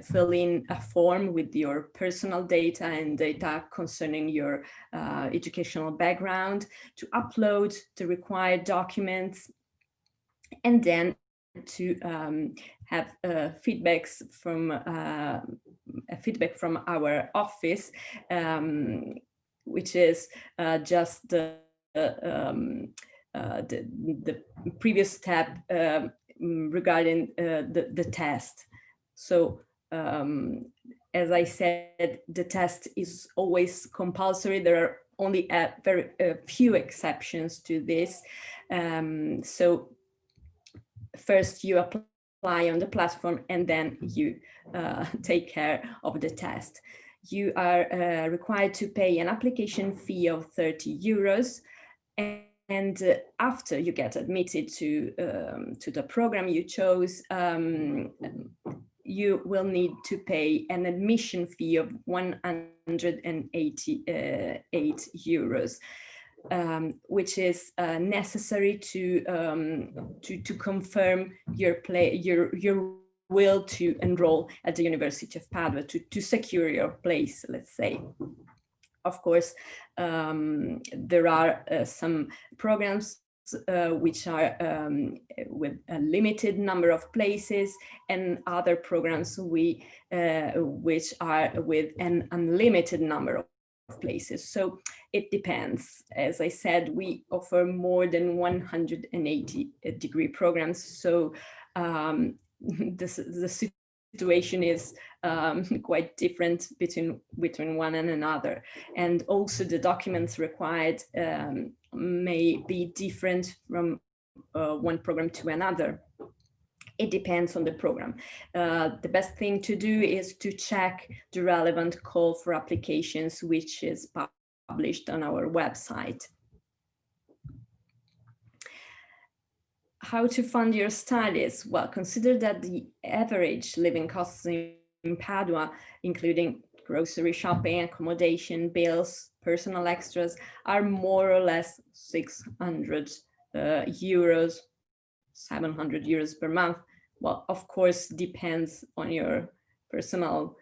fill in a form with your personal data and data concerning your educational background, to upload the required documents, and then to have feedback from our office, which is just the previous step regarding the test. So as I said, the test is always compulsory. There are only very few exceptions to this. So first you apply on the platform, and then you take care of the test. You are required to pay an application fee of 30 euros. And after you get admitted to the program you chose, you will need to pay an admission fee of 188 euros. Which is necessary to confirm your will to enroll at the University of Padua, to secure your place, let's say. Of course, there are some programs which are with a limited number of places, and other programs which are with an unlimited number of places. So it depends. As I said, we offer more than 180 degree programs. So the situation is quite different between one and another. And also the documents required may be different from one program to another. It depends on the program. The best thing to do is to check the relevant call for applications, which is published on our website. How to fund your studies? Well, consider that the average living costs in Padua, including grocery shopping, accommodation, bills, personal extras, are more or less 600 euros, 700 euros per month. Well, of course, depends on your personal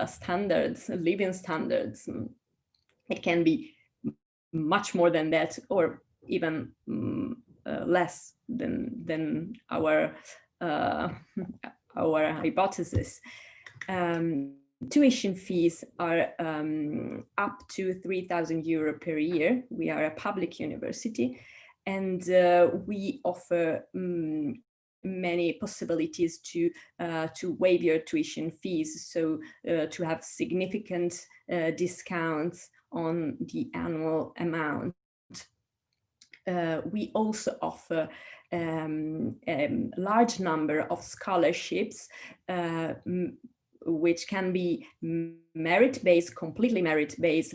standards, living standards. It can be much more than that, or even less than our hypothesis. Tuition fees are up to 3,000 euro per year. We are a public university, and we offer many possibilities to waive your tuition fees, so to have significant discounts on the annual amount. We also offer a large number of scholarships, which can be merit-based, completely merit-based,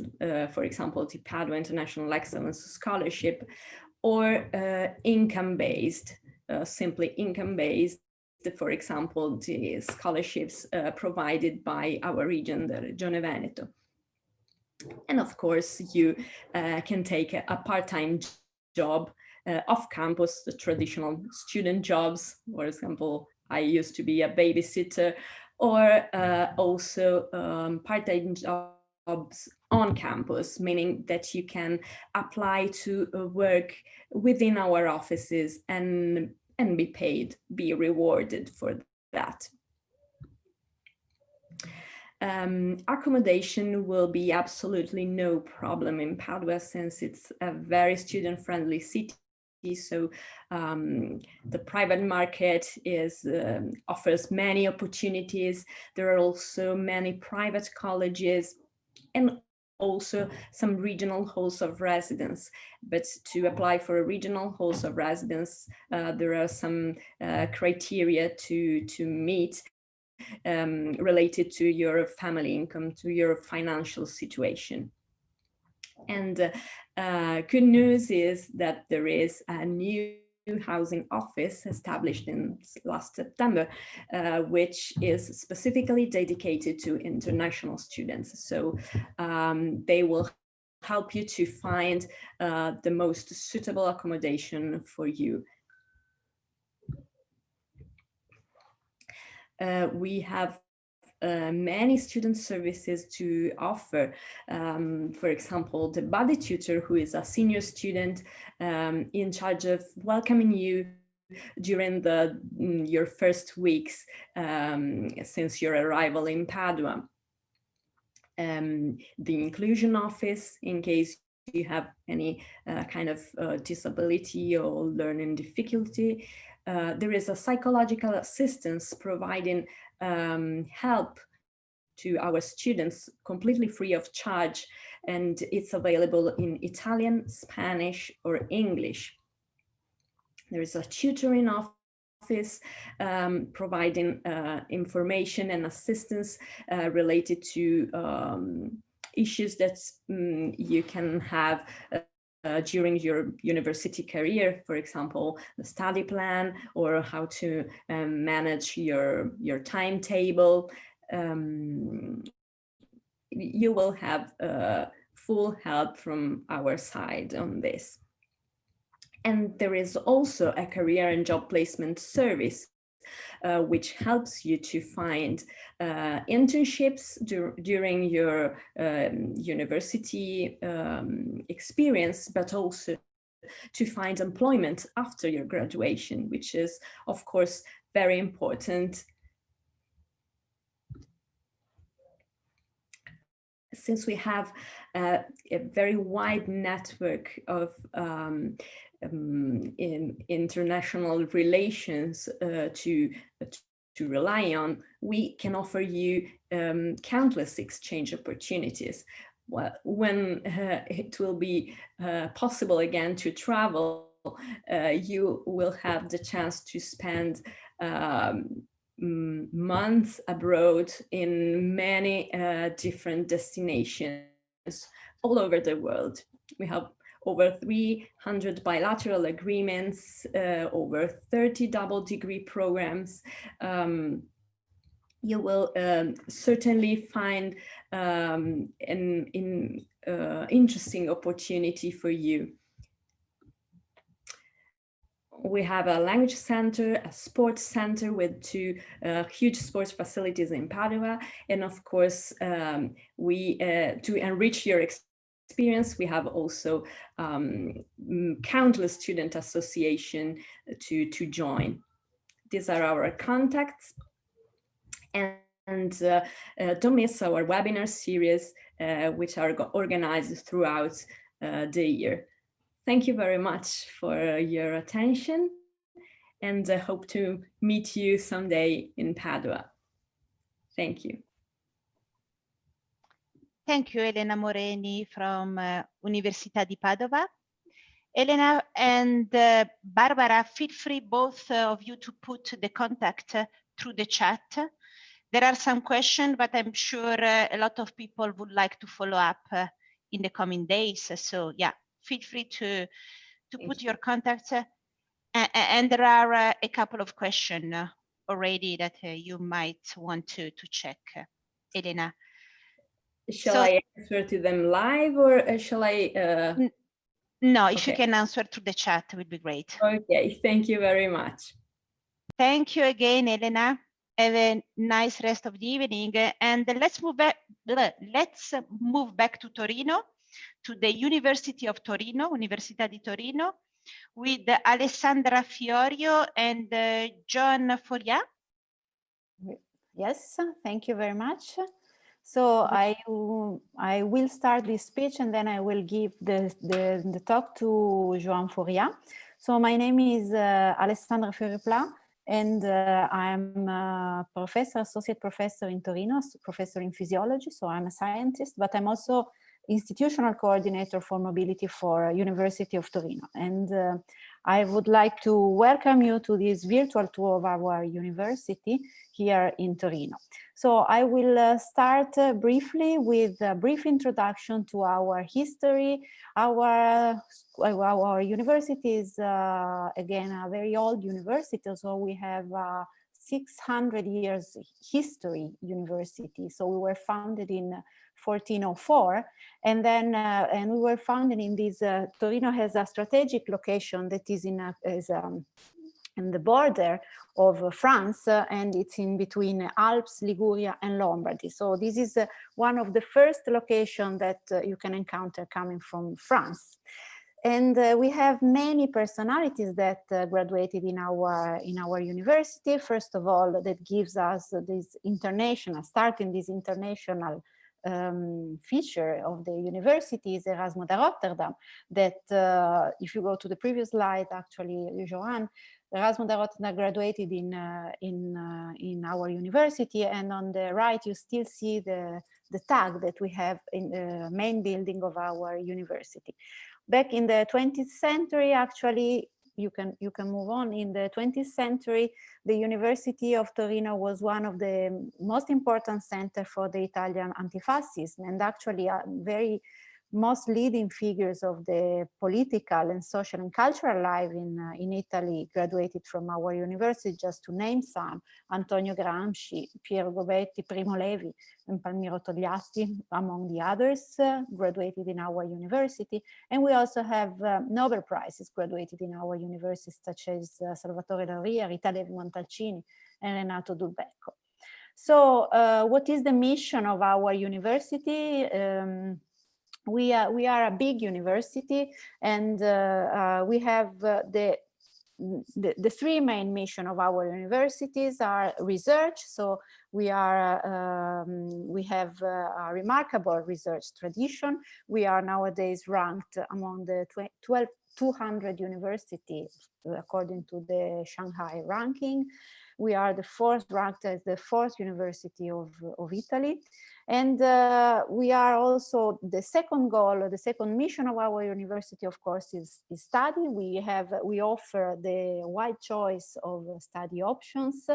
for example, the Padua International Excellence Scholarship, or income-based, simply income-based, for example, the scholarships provided by our region, the Regione Veneto. And of course, you can take a part-time job off campus, the traditional student jobs. For example, I used to be a babysitter, or also part-time jobs on campus, meaning that you can apply to work within our offices and be paid, be rewarded for that. Accommodation will be absolutely no problem in Padua, since it's a very student-friendly city. So the private market offers many opportunities. There are also many private colleges and also some regional halls of residence. But to apply for a regional halls of residence, there are some criteria to meet related to your family income, to your financial situation. And good news is that there is a new housing office established in last September, which is specifically dedicated to international students. So they will help you to find the most suitable accommodation for you. We have many student services to offer. For example, the buddy tutor, who is a senior student in charge of welcoming you during your first weeks since your arrival in Padua. The inclusion office, in case you have any kind of disability or learning difficulty. There is a psychological assistance providing help to our students completely free of charge, and it's available in Italian, Spanish, or English. There is a tutoring office providing information and assistance related to issues that you can have during your university career, for example, the study plan, or how to manage your timetable. You will have full help from our side on this. And there is also a career and job placement service, which helps you to find internships during your university experience, but also to find employment after your graduation, which is, of course, very important. Since we have a very wide network of in international relations to to rely on, we can offer you countless exchange opportunities. Well, when it will be possible again to travel, you will have the chance to spend months abroad in many different destinations all over the world. We have over 300 bilateral agreements, over 30 double degree programs. You will certainly find an interesting opportunity for you. We have a language center, a sports center with 2 huge sports facilities in Padua. And of course, to enrich your experience, we have also countless student association to join. These are our contacts. And don't miss our webinar series, which are organized throughout the year. Thank you very much for your attention, and I hope to meet you someday in Padua. Thank you. Thank you, Elena Moreni from Università di Padova. Elena and Barbara, feel free, both of you, to put the contact through the chat. There are some questions, but I'm sure a lot of people would like to follow up in the coming days. So yeah, feel free to put your contacts. And there are a couple of questions already that you might want to check, Elena. Shall I answer to them live, or shall I? No, if you can answer through the chat, it would be great. Okay, thank you very much. Thank you again, Elena. Have a nice rest of the evening, and let's move back. Let's move back to Torino, to the University of Torino, Università di Torino, with Alessandra Fiorio and John Foria. Yes, thank you very much. So I will start this speech, and then I will give the talk to Joan Foria. So my name is Alessandra Fiorio, and I'm a professor, associate professor in Torino, professor in physiology. So I'm a scientist, but I'm also institutional coordinator for mobility for University of Torino. And I would like to welcome you to this virtual tour of our university here in Torino. So I will start briefly with a brief introduction to our history. Our university is, again, a very old university, so we have 600 years history university. So we were founded in 1404, and then we were founded in this. Torino has a strategic location that is in the border of France, and it's in between Alps, Liguria, and Lombardy. So this is one of the first locations that you can encounter coming from France. And we have many personalities that graduated in our university. First of all, that gives us this international, starting this international feature of the university is Erasmus da Rotterdam, that if you go to the previous slide, actually, Johan, Erasmus da Rotterdam graduated in our university, and on the right you still see the tag that we have in the main building of our university. Back in the 20th century, actually, you can move on. In the 20th century, the University of Torino was one of the most important centers for the Italian anti-fascism, and actually very most leading figures of the political and social and cultural life in Italy graduated from our university, just to name some: Antonio Gramsci, Piero Gobetti, Primo Levi, and Palmiro Togliatti, among the others, graduated in our university. And we also have Nobel Prizes graduated in our university, such as Salvatore Larria, Rita Levi Montalcini, and Renato Dulbecco. So what is the mission of our university? We are a big university, and we have the three main missions of our universities are research. So we have a remarkable research tradition. We are nowadays ranked among the 200 universities according to the Shanghai ranking. We are the fourth ranked as the fourth university of Italy. And we are also, the second goal, the second mission of our university, of course, is study. We offer the wide choice of study options.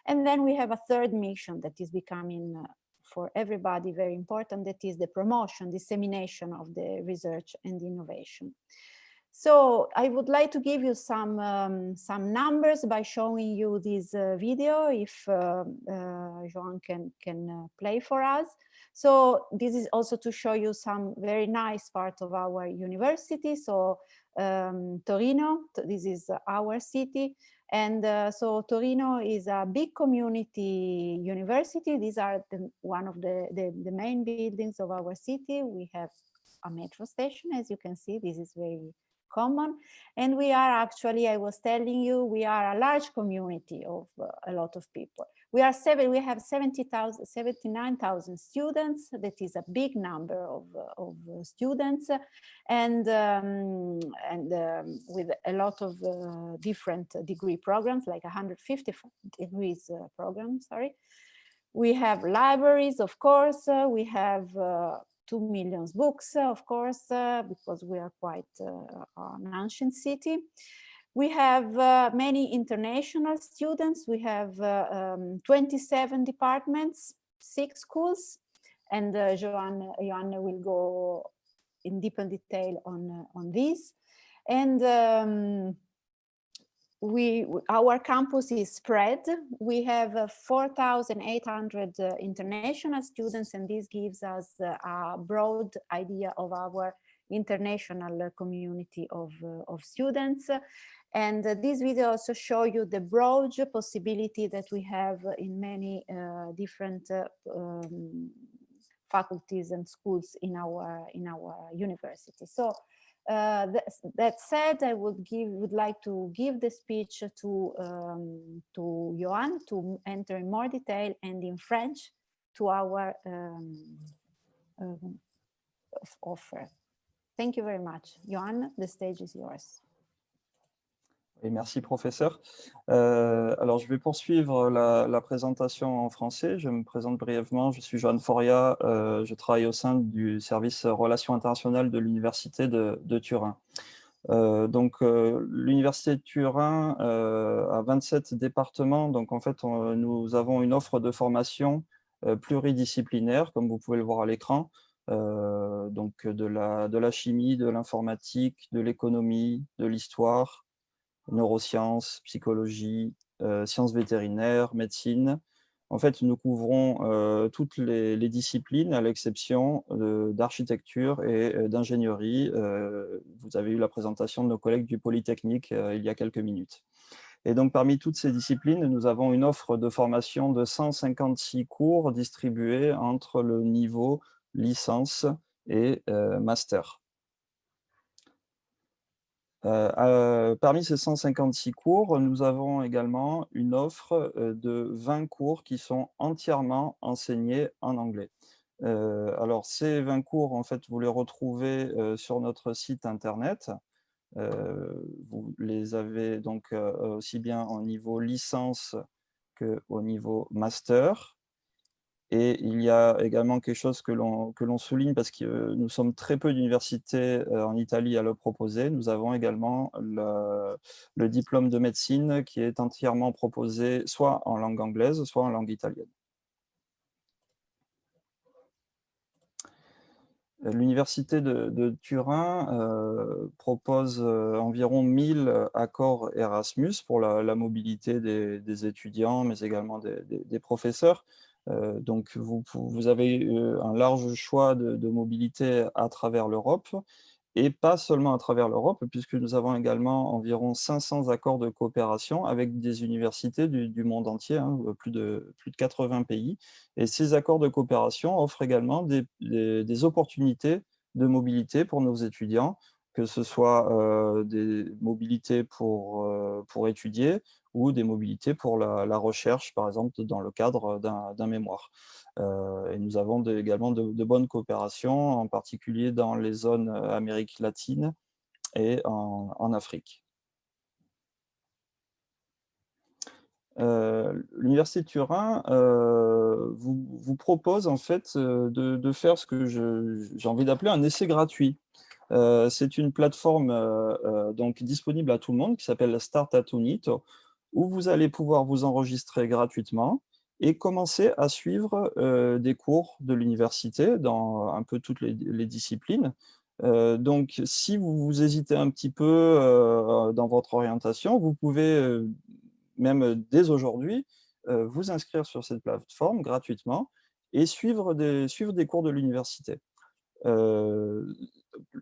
And then we have a third mission that is becoming for everybody very important, that is the promotion, dissemination of the research and innovation. So I would like to give you some numbers by showing you this video, if Joan can play for us. So this is also to show you some very nice part of our university. So Torino, this is our city. And so Torino is a big community university. These are one of the main buildings of our city. We have a metro station, as you can see. This is very common. And we are actually, I was telling you, we are a large community of a lot of people. We have 79,000 students. That is a big number of students, and with a lot of different degree programs, like 150 degrees program, sorry. We have libraries, of course. We have 2 million books, of course, because we are quite an ancient city. We have many international students. We have 27 departments, 6 schools, and Joanne will go in deeper detail on this. And our campus is spread. We have 4,800 international students, and this gives us a broad idea of our international community of students. And this video also show you the broad possibility that we have in many different faculties and schools in our university. So that said, I would like to give the speech to Johan to enter in more detail and in French to our offer. Thank you very much. Johan, the stage is yours. Et merci, professeur. Alors, je vais poursuivre la présentation en français. Je me présente brièvement. Je suis Johan Foria. Je travaille au sein du service Relations internationales de l'Université de Turin. L'Université de Turin a 27 départements. Donc, en fait, nous avons une offre de formation pluridisciplinaire, comme vous pouvez le voir à l'écran. Donc, de la chimie, de l'informatique, de l'économie, de l'histoire, neurosciences, psychologie, sciences vétérinaires, médecine. En fait, nous couvrons toutes les disciplines à l'exception d'architecture et d'ingénierie. Vous avez eu la présentation de nos collègues du Politecnico il y a quelques minutes. Et donc, parmi toutes ces disciplines, nous avons une offre de formation de 156 cours distribués entre le niveau licence et master. Parmi ces 156 cours, nous avons également une offre de 20 cours qui sont entièrement enseignés en anglais. Alors, ces 20 cours, en fait, vous les retrouvez sur notre site internet. Vous les avez donc aussi bien au niveau licence qu'au niveau master. Et il y a également quelque chose que l'on souligne parce que nous sommes très peu d'universités en Italie à le proposer. Nous avons également le diplôme de médecine qui est entièrement proposé soit en langue anglaise, soit en langue italienne. L'Université de Turin propose environ 1000 accords Erasmus pour la mobilité des étudiants, mais également des professeurs. Donc, vous avez un large choix de mobilité à travers l'Europe, et pas seulement à travers l'Europe, puisque nous avons également environ 500 accords de coopération avec des universités du monde entier, hein, plus de 80 pays. Et ces accords de coopération offrent également des opportunités de mobilité pour nos étudiants, que ce soit des mobilités pour étudier ou des mobilités pour la recherche, par exemple, dans le cadre d'un mémoire. Et nous avons également de bonnes coopérations, en particulier dans les zones Amérique latine et en Afrique. L'Université de Turin vous propose en fait de faire ce que j'ai envie d'appeler un essai gratuit. C'est une plateforme donc disponible à tout le monde qui s'appelle Start at Unito, où vous allez pouvoir vous enregistrer gratuitement et commencer à suivre des cours de l'université dans un peu toutes les disciplines. Donc, si vous hésitez un petit peu dans votre orientation, vous pouvez même dès aujourd'hui vous inscrire sur cette plateforme gratuitement et suivre des cours de l'université.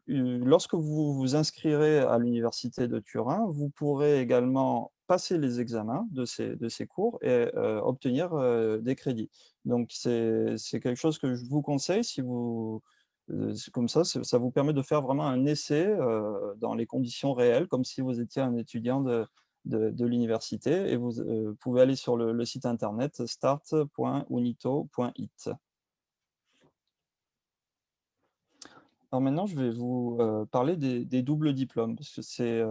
Lorsque vous vous inscrirez à l'université de Turin, vous pourrez également passer les examens de ces cours et obtenir des crédits. Donc c'est quelque chose que je vous conseille si vous comme ça vous permet de faire vraiment un essai dans les conditions réelles, comme si vous étiez un étudiant de l'université, et vous pouvez aller sur le site internet start.unito.it. Alors maintenant, je vais vous parler des doubles diplômes, parce que c'est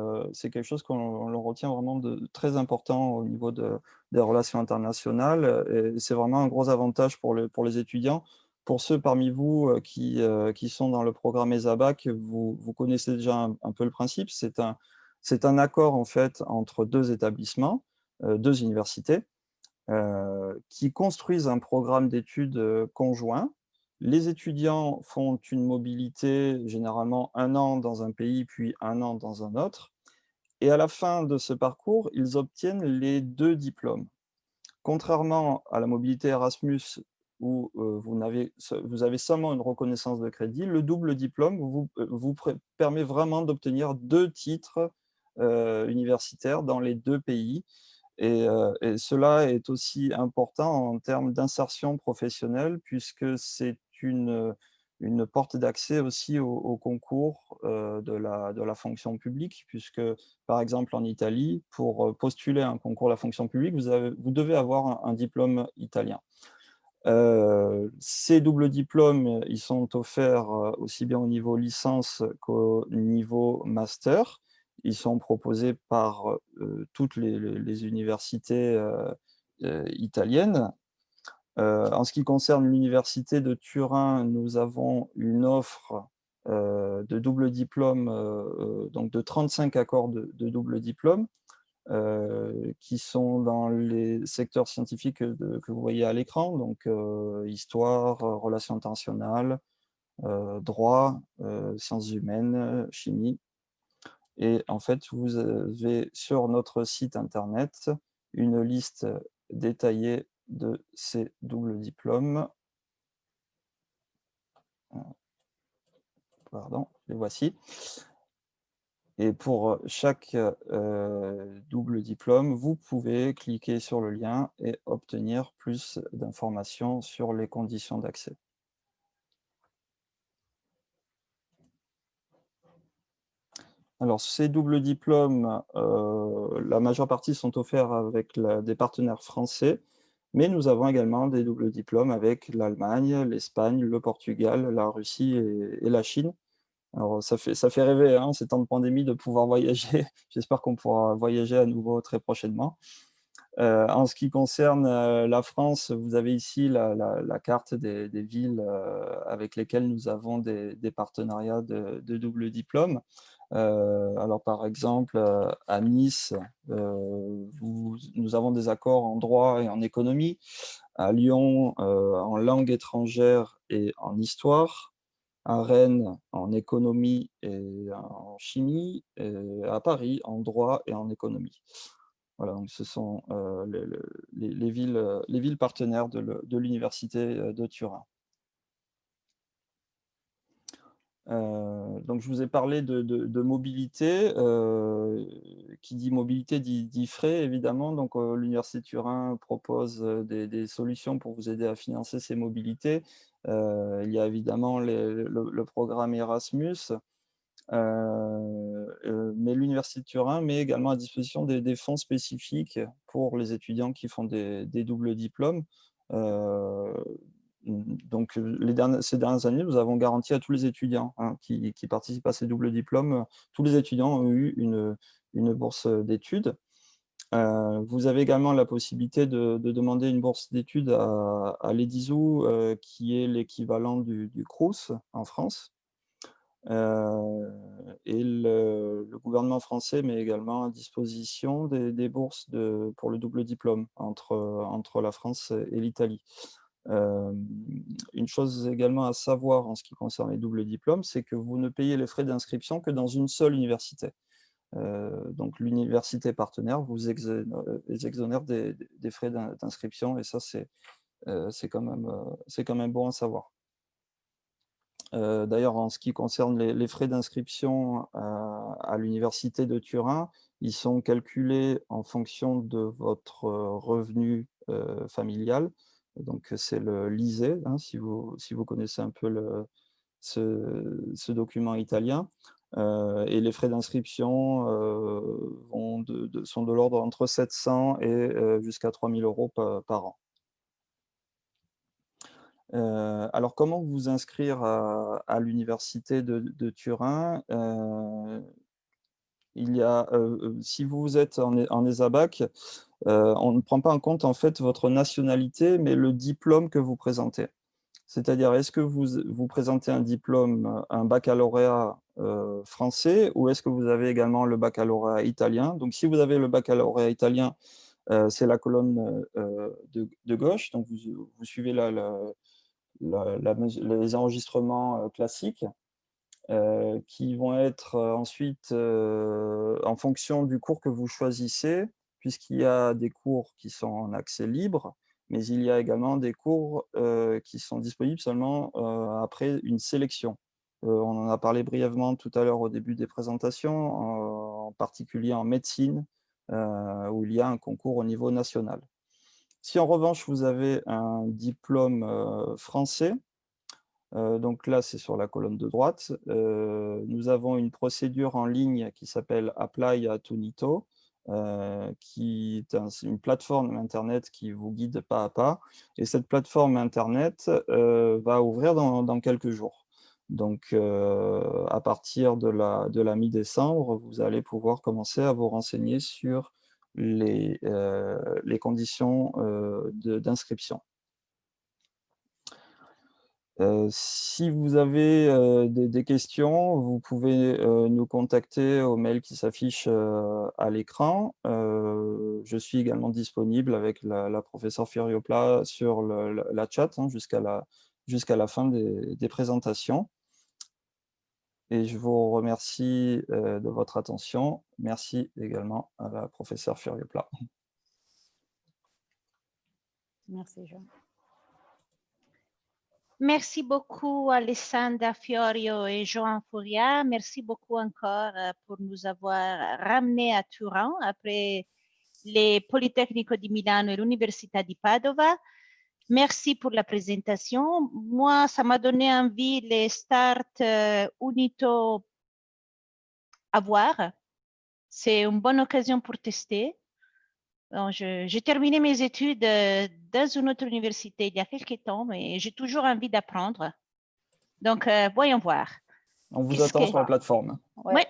quelque chose qu'on le retient vraiment de très important au niveau des relations internationales, et c'est vraiment un gros avantage pour les étudiants. Pour ceux parmi vous qui sont dans le programme Esabac, vous connaissez déjà un peu le principe. C'est un accord en fait entre deux établissements, deux universités, qui construisent un programme d'études conjoint. Les étudiants font une mobilité, généralement 1 an dans un pays, puis 1 an dans un autre. Et à la fin de ce parcours, ils obtiennent les 2 diplômes. Contrairement à la mobilité Erasmus, où vous avez seulement une reconnaissance de crédit, le double diplôme vous permet vraiment d'obtenir 2 titres universitaires dans les 2 pays. Et cela est aussi important en termes d'insertion professionnelle, puisque c'est une porte d'accès aussi au concours de la fonction publique, puisque, par exemple, en Italie, pour postuler à un concours de la fonction publique, vous devez avoir un diplôme italien. Ces doubles diplômes, ils sont offerts aussi bien au niveau licence qu'au niveau master. Ils sont proposés par toutes les universités italiennes. En ce qui concerne l'université de Turin, nous avons une offre de double diplôme, donc de 35 accords de double diplôme, qui sont dans les secteurs scientifiques que vous voyez à l'écran, donc histoire, relations internationales, droit, sciences humaines, chimie. Et en fait, vous avez sur notre site internet une liste détaillée de ces doubles diplômes. Pardon, les voici. Et pour chaque double diplôme, vous pouvez cliquer sur le lien et obtenir plus d'informations sur les conditions d'accès. Alors, ces doubles diplômes, la majeure partie sont offerts avec des partenaires français, mais nous avons également des doubles diplômes avec l'Allemagne, l'Espagne, le Portugal, la Russie et la Chine. Alors, ça fait rêver, hein, ces temps de pandémie, de pouvoir voyager. J'espère qu'on pourra voyager à nouveau très prochainement. En ce qui concerne la France, vous avez ici la carte des villes avec lesquelles nous avons des partenariats de double diplôme. Alors, par exemple, à Nice, nous avons des accords en droit et en économie. À Lyon, en langue étrangère et en histoire. À Rennes, en économie et en chimie. Et à Paris, en droit et en économie. Voilà, donc ce sont les villes partenaires de l'université de Turin. Donc je vous ai parlé de mobilité. Qui dit mobilité dit frais, évidemment. Donc l'université de Turin propose des solutions pour vous aider à financer ces mobilités. Il y a évidemment le programme Erasmus. Mais l'université de Turin met également à disposition des fonds spécifiques pour les étudiants qui font des doubles diplômes. donc, ces dernières années, nous avons garanti à tous les étudiants qui participent à ces doubles diplômes, tous les étudiants ont eu une bourse d'études. Vous avez également la possibilité de demander une bourse d'études à l'EDISU, qui est l'équivalent du Crous en France. Et le gouvernement français met également à disposition des bourses pour le double diplôme entre la France et l'Italie. Une chose également à savoir en ce qui concerne les doubles diplômes, c'est que vous ne payez les frais d'inscription que dans une seule université. Donc l'université partenaire vous exonère des frais d'inscription, et ça c'est quand même bon à savoir. D'ailleurs, en ce qui concerne les frais d'inscription à l'université de Turin, ils sont calculés en fonction de votre revenu familial. Donc c'est le l'ISEE, si vous connaissez un peu ce document italien. Et les frais d'inscription sont de l'ordre entre 700 et jusqu'à 3 000 € par an. Alors, comment vous inscrire à l'université de Turin? Si vous êtes en Esabac, on ne prend pas en compte en fait votre nationalité, mais le diplôme que vous présentez. C'est-à-dire, est-ce que vous présentez un diplôme, un baccalauréat français, ou est-ce que vous avez également le baccalauréat italien? Donc, si vous avez le baccalauréat italien, c'est la colonne de gauche. Donc, vous suivez les enregistrements classiques qui vont être ensuite en fonction du cours que vous choisissez, puisqu'il y a des cours qui sont en accès libre, mais il y a également des cours qui sont disponibles seulement après une sélection. On en a parlé brièvement tout à l'heure au début des présentations, en particulier en médecine, où il y a un concours au niveau national. Si en revanche vous avez un diplôme français, donc là c'est sur la colonne de droite, nous avons une procédure en ligne qui s'appelle Apply at UniTo, qui est une plateforme internet qui vous guide pas à pas, et cette plateforme internet va ouvrir dans quelques jours. Donc à partir de la mi-décembre, vous allez pouvoir commencer à vous renseigner sur les conditions d'inscription. Si vous avez des questions, vous pouvez nous contacter au mail qui s'affiche à l'écran. Je suis également disponible avec la professeure Furiopla sur la chat jusqu'à la fin des présentations. Et je vous remercie de votre attention. Merci également à la professeure Furiopla. Merci, Jean. Merci beaucoup Alessandra Fiorio et Joan Furia. Merci beaucoup encore pour nous avoir ramenés à Turin après les Politecnico di Milano et l'Università di Padova. Merci pour la présentation. Moi, ça m'a donné envie les start UniTo à voir. C'est une bonne occasion pour tester. J'ai terminé mes études dans une autre université il y a quelques temps, mais j'ai toujours envie d'apprendre. Donc, voyons voir. On vous attend sur la plateforme. Oui,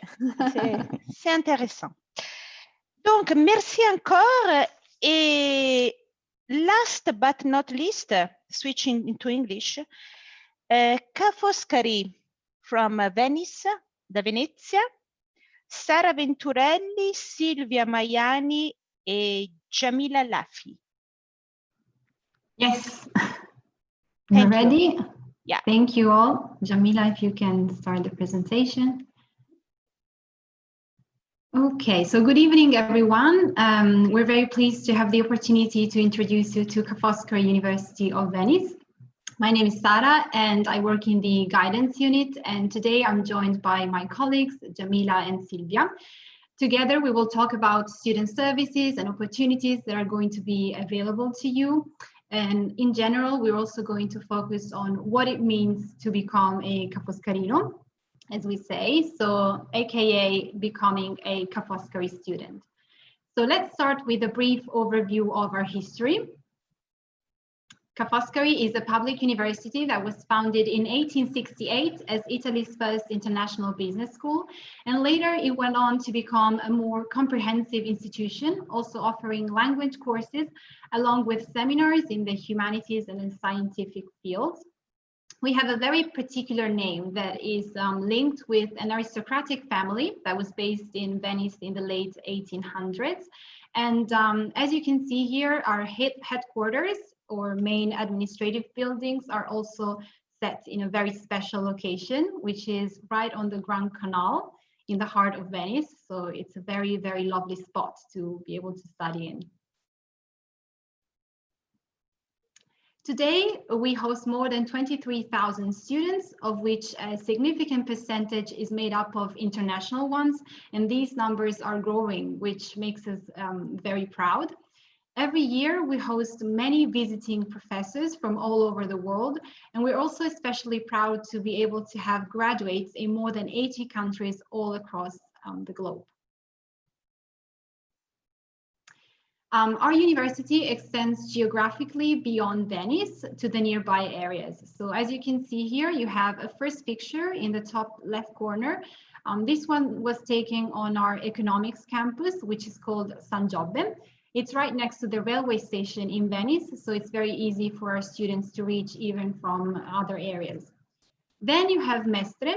c'est intéressant. Donc, merci encore. Et last but not least, switching into English, Ca' Foscari from Venice, da Venezia, Sara Venturelli, Silvia Maiani, and Jamila Lafi. Yes, we're ready. Yeah. Thank you all. Jamila, if you can start the presentation. Okay, so good evening, everyone. We're very pleased to have the opportunity to introduce you to Ca' Foscari University of Venice. My name is Sara, and I work in the guidance unit. And today I'm joined by my colleagues, Jamila and Silvia. Together, we will talk about student services and opportunities that are going to be available to you. And in general, we're also going to focus on what it means to become a Ca' Foscarino, as we say, so AKA becoming a Ca' Foscari student. So let's start with a brief overview of our history. Ca' Foscari is a public university that was founded in 1868 as Italy's first international business school, and later it went on to become a more comprehensive institution, also offering language courses along with seminars in the humanities and in scientific fields. We have a very particular name that is linked with an aristocratic family that was based in Venice in the late 1800s. And as you can see here, our headquarters or main administrative buildings are also set in a very special location, which is right on the Grand Canal in the heart of Venice. So it's a very, very lovely spot to be able to study in. Today, we host more than 23,000 students, of which a significant percentage is made up of international ones, and these numbers are growing, which makes us very proud. Every year, we host many visiting professors from all over the world, and we're also especially proud to be able to have graduates in more than 80 countries all across the globe. Our university extends geographically beyond Venice to the nearby areas. So as you can see here, you have a first picture in the top left corner. This one was taken on our economics campus, which is called San Giobbe. It's right next to the railway station in Venice, so it's very easy for our students to reach even from other areas. Then you have Mestre.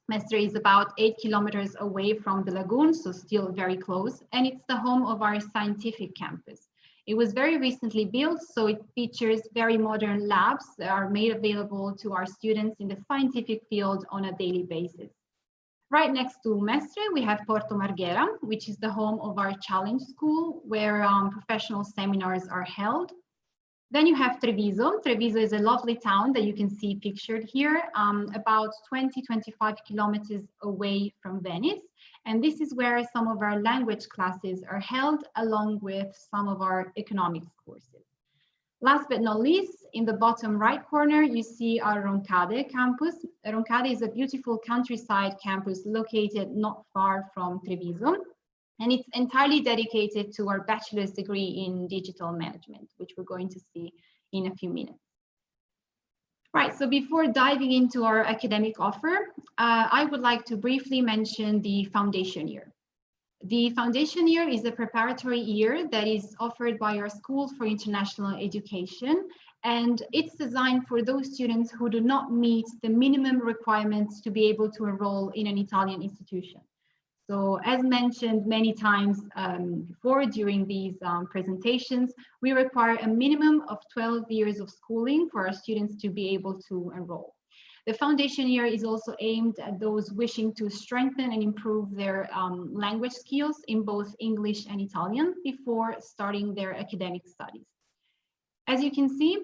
Mestre is about 8 kilometers away from the lagoon, so still very close, and it's the home of our scientific campus. It was very recently built, so it features very modern labs that are made available to our students in the scientific field on a daily basis. Right next to Mestre, we have Porto Marghera, which is the home of our challenge school, where professional seminars are held. Then you have Treviso. Treviso is a lovely town that you can see pictured here, about 20-25 kilometers away from Venice. And this is where some of our language classes are held, along with some of our economics courses. Last but not least, in the bottom right corner, you see our Roncade campus. Roncade is a beautiful countryside campus located not far from Treviso. And it's entirely dedicated to our bachelor's degree in digital management, which we're going to see in a few minutes. Right, so before diving into our academic offer, I would like to briefly mention the foundation year. The foundation year is a preparatory year that is offered by our School for International Education, and it's designed for those students who do not meet the minimum requirements to be able to enroll in an Italian institution. So as mentioned many times before during these presentations, we require a minimum of 12 years of schooling for our students to be able to enroll. The foundation year is also aimed at those wishing to strengthen and improve their language skills in both English and Italian before starting their academic studies. As you can see,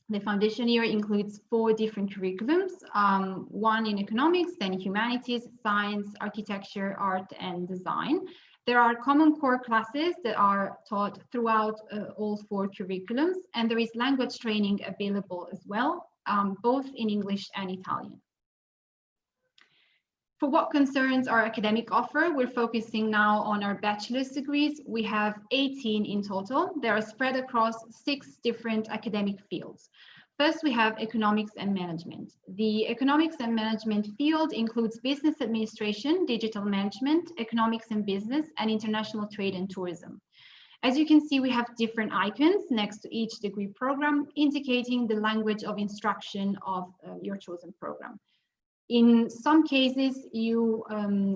the foundation year includes 4 different curriculums, one in economics, then humanities, science, architecture, art, and design. There are common core classes that are taught throughout all 4 curriculums, and there is language training available as well, both in English and Italian. For what concerns our academic offer, we're focusing now on our bachelor's degrees. We have 18 in total. They are spread across 6 different academic fields. First, we have economics and management. The economics and management field includes business administration, digital management, economics and business, and international trade and tourism. As you can see, we have different icons next to each degree program, indicating the language of instruction of your chosen program. In some cases, you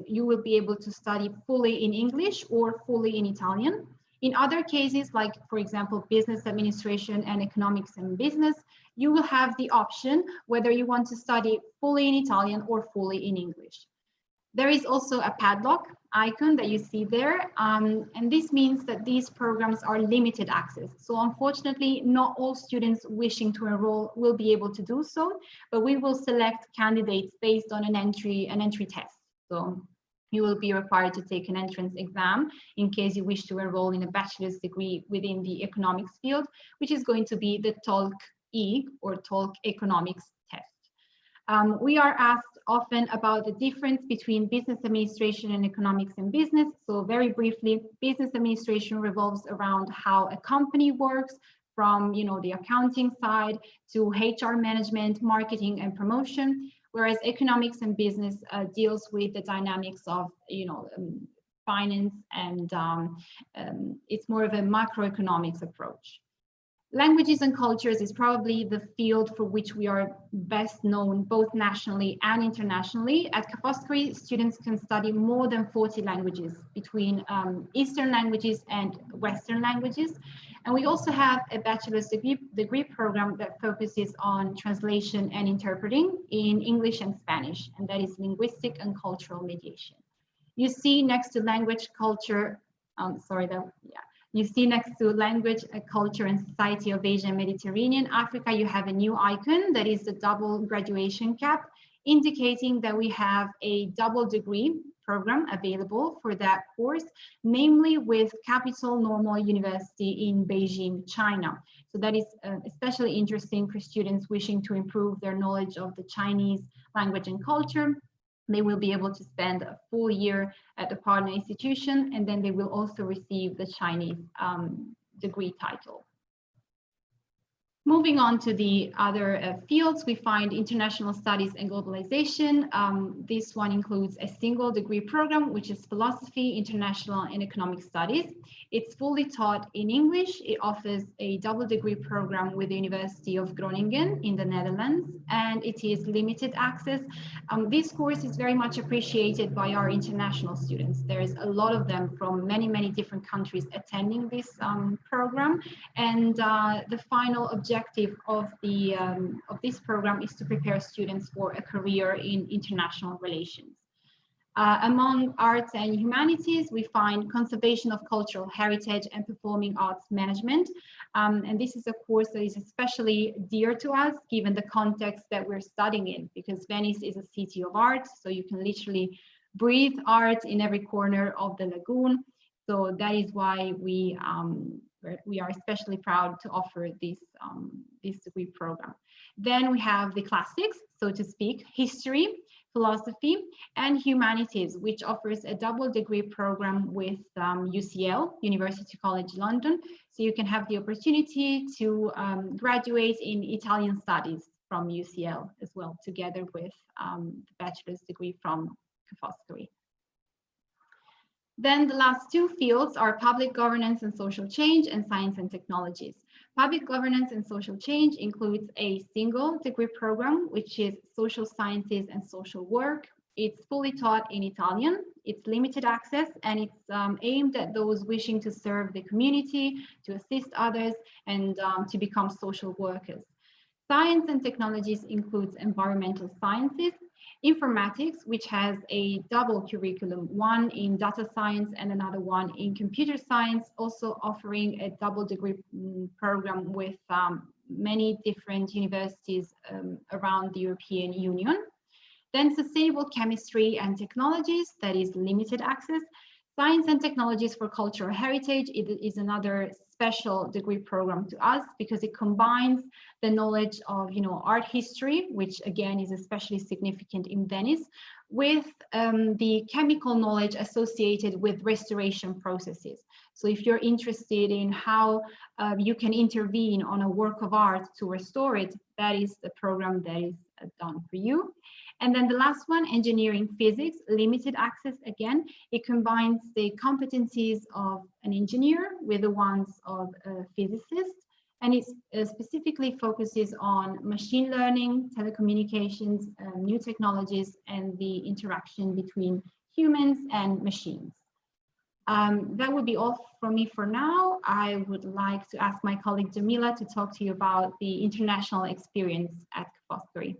will be able to study fully in English or fully in Italian. In other cases, like for example, business administration and economics and business, you will have the option whether you want to study fully in Italian or fully in English. There is also a padlock icon that you see there, and this means that these programs are limited access. So unfortunately, not all students wishing to enroll will be able to do so, but we will select candidates based on an entry test. So you will be required to take an entrance exam in case you wish to enroll in a bachelor's degree within the economics field, which is going to be the TOLC-E or TOLC Economics test. We are asked often about the difference between business administration and economics and business. So very briefly, business administration revolves around how a company works, from, you know, the accounting side to HR management, marketing and promotion, whereas economics and business deals with the dynamics of, you know, finance, and it's more of a macroeconomics approach. Languages and cultures is probably the field for which we are best known both nationally and internationally. At Ca' Foscari, students can study more than 40 languages between Eastern languages and Western languages. And we also have a bachelor's degree program that focuses on translation and interpreting in English and Spanish, and that is linguistic and cultural mediation. You see next to language, culture, you see next to language, culture and society of Asia and Mediterranean Africa, you have a new icon that is the double graduation cap, indicating that we have a double degree program available for that course, namely with Capital Normal University in Beijing, China. So that is especially interesting for students wishing to improve their knowledge of the Chinese language and culture. They will be able to spend a full year at the partner institution, and then they will also receive the Chinese degree title. Moving on to the other fields, we find international studies and globalization. This one includes a single degree program, which is philosophy, international and economic studies. It's fully taught in English. It offers a double degree program with the University of Groningen in the Netherlands, and it is limited access. This course is very much appreciated by our international students. There's a lot of them from many, many different countries attending this program, and the final objective of this program is to prepare students for a career in international relations. Among arts and humanities, we find conservation of cultural heritage and performing arts management. And this is a course that is especially dear to us, given the context that we're studying in, because Venice is a city of art, so you can literally breathe art in every corner of the lagoon. So that is why we are especially proud to offer this degree program. Then we have the classics, so to speak, history, philosophy, and humanities, which offers a double degree program with UCL, University College London. So you can have the opportunity to graduate in Italian studies from UCL as well, together with the bachelor's degree from Ca' Foscari. Then the last two fields are public governance and social change and science and technologies. Public governance and social change includes a single degree program, which is social sciences and social work. It's fully taught in Italian, it's limited access, and it's aimed at those wishing to serve the community, to assist others, and to become social workers. Science and technologies includes environmental sciences, informatics, which has a double curriculum, one in data science and another one in computer science, also offering a double degree program with many different universities around the European Union. Then sustainable chemistry and technologies, that is limited access. Science and technologies for cultural heritage, it is another special degree program to us because it combines the knowledge of, art history, which again is especially significant in Venice, with the chemical knowledge associated with restoration processes. So if you're interested in how you can intervene on a work of art to restore it, that is the program that is done for you. And then the last one, engineering physics, limited access again. It combines the competencies of an engineer with the ones of a physicist. And it specifically focuses on machine learning, telecommunications, new technologies, and the interaction between humans and machines. That would be all from me for now. I would like to ask my colleague Jamila to talk to you about the international experience at Ca' Foscari.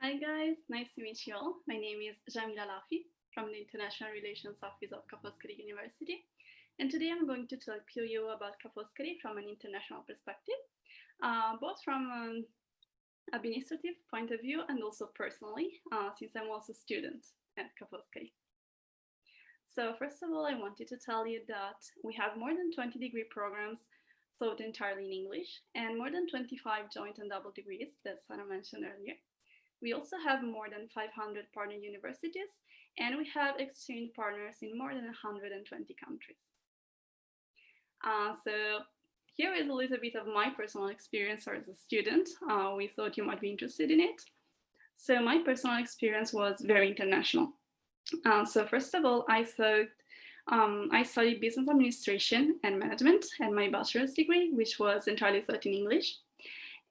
Hi guys, nice to meet you all. My name is Jamila Lafi from the International Relations Office of Ca' Foscari University. And today I'm going to talk to you about Ca' Foscari from an international perspective, both from an administrative point of view and also personally, since I'm also a student at Ca' Foscari. So first of all, I wanted to tell you that we have more than 20 degree programs taught entirely in English and more than 25 joint and double degrees that Sarah mentioned earlier. We also have more than 500 partner universities, and we have exchange partners in more than 120 countries. So here is a little bit of my personal experience as a student. We thought you might be interested in it. So my personal experience was very international. So first of all, I studied business administration and management and my bachelor's degree, which was entirely taught in English.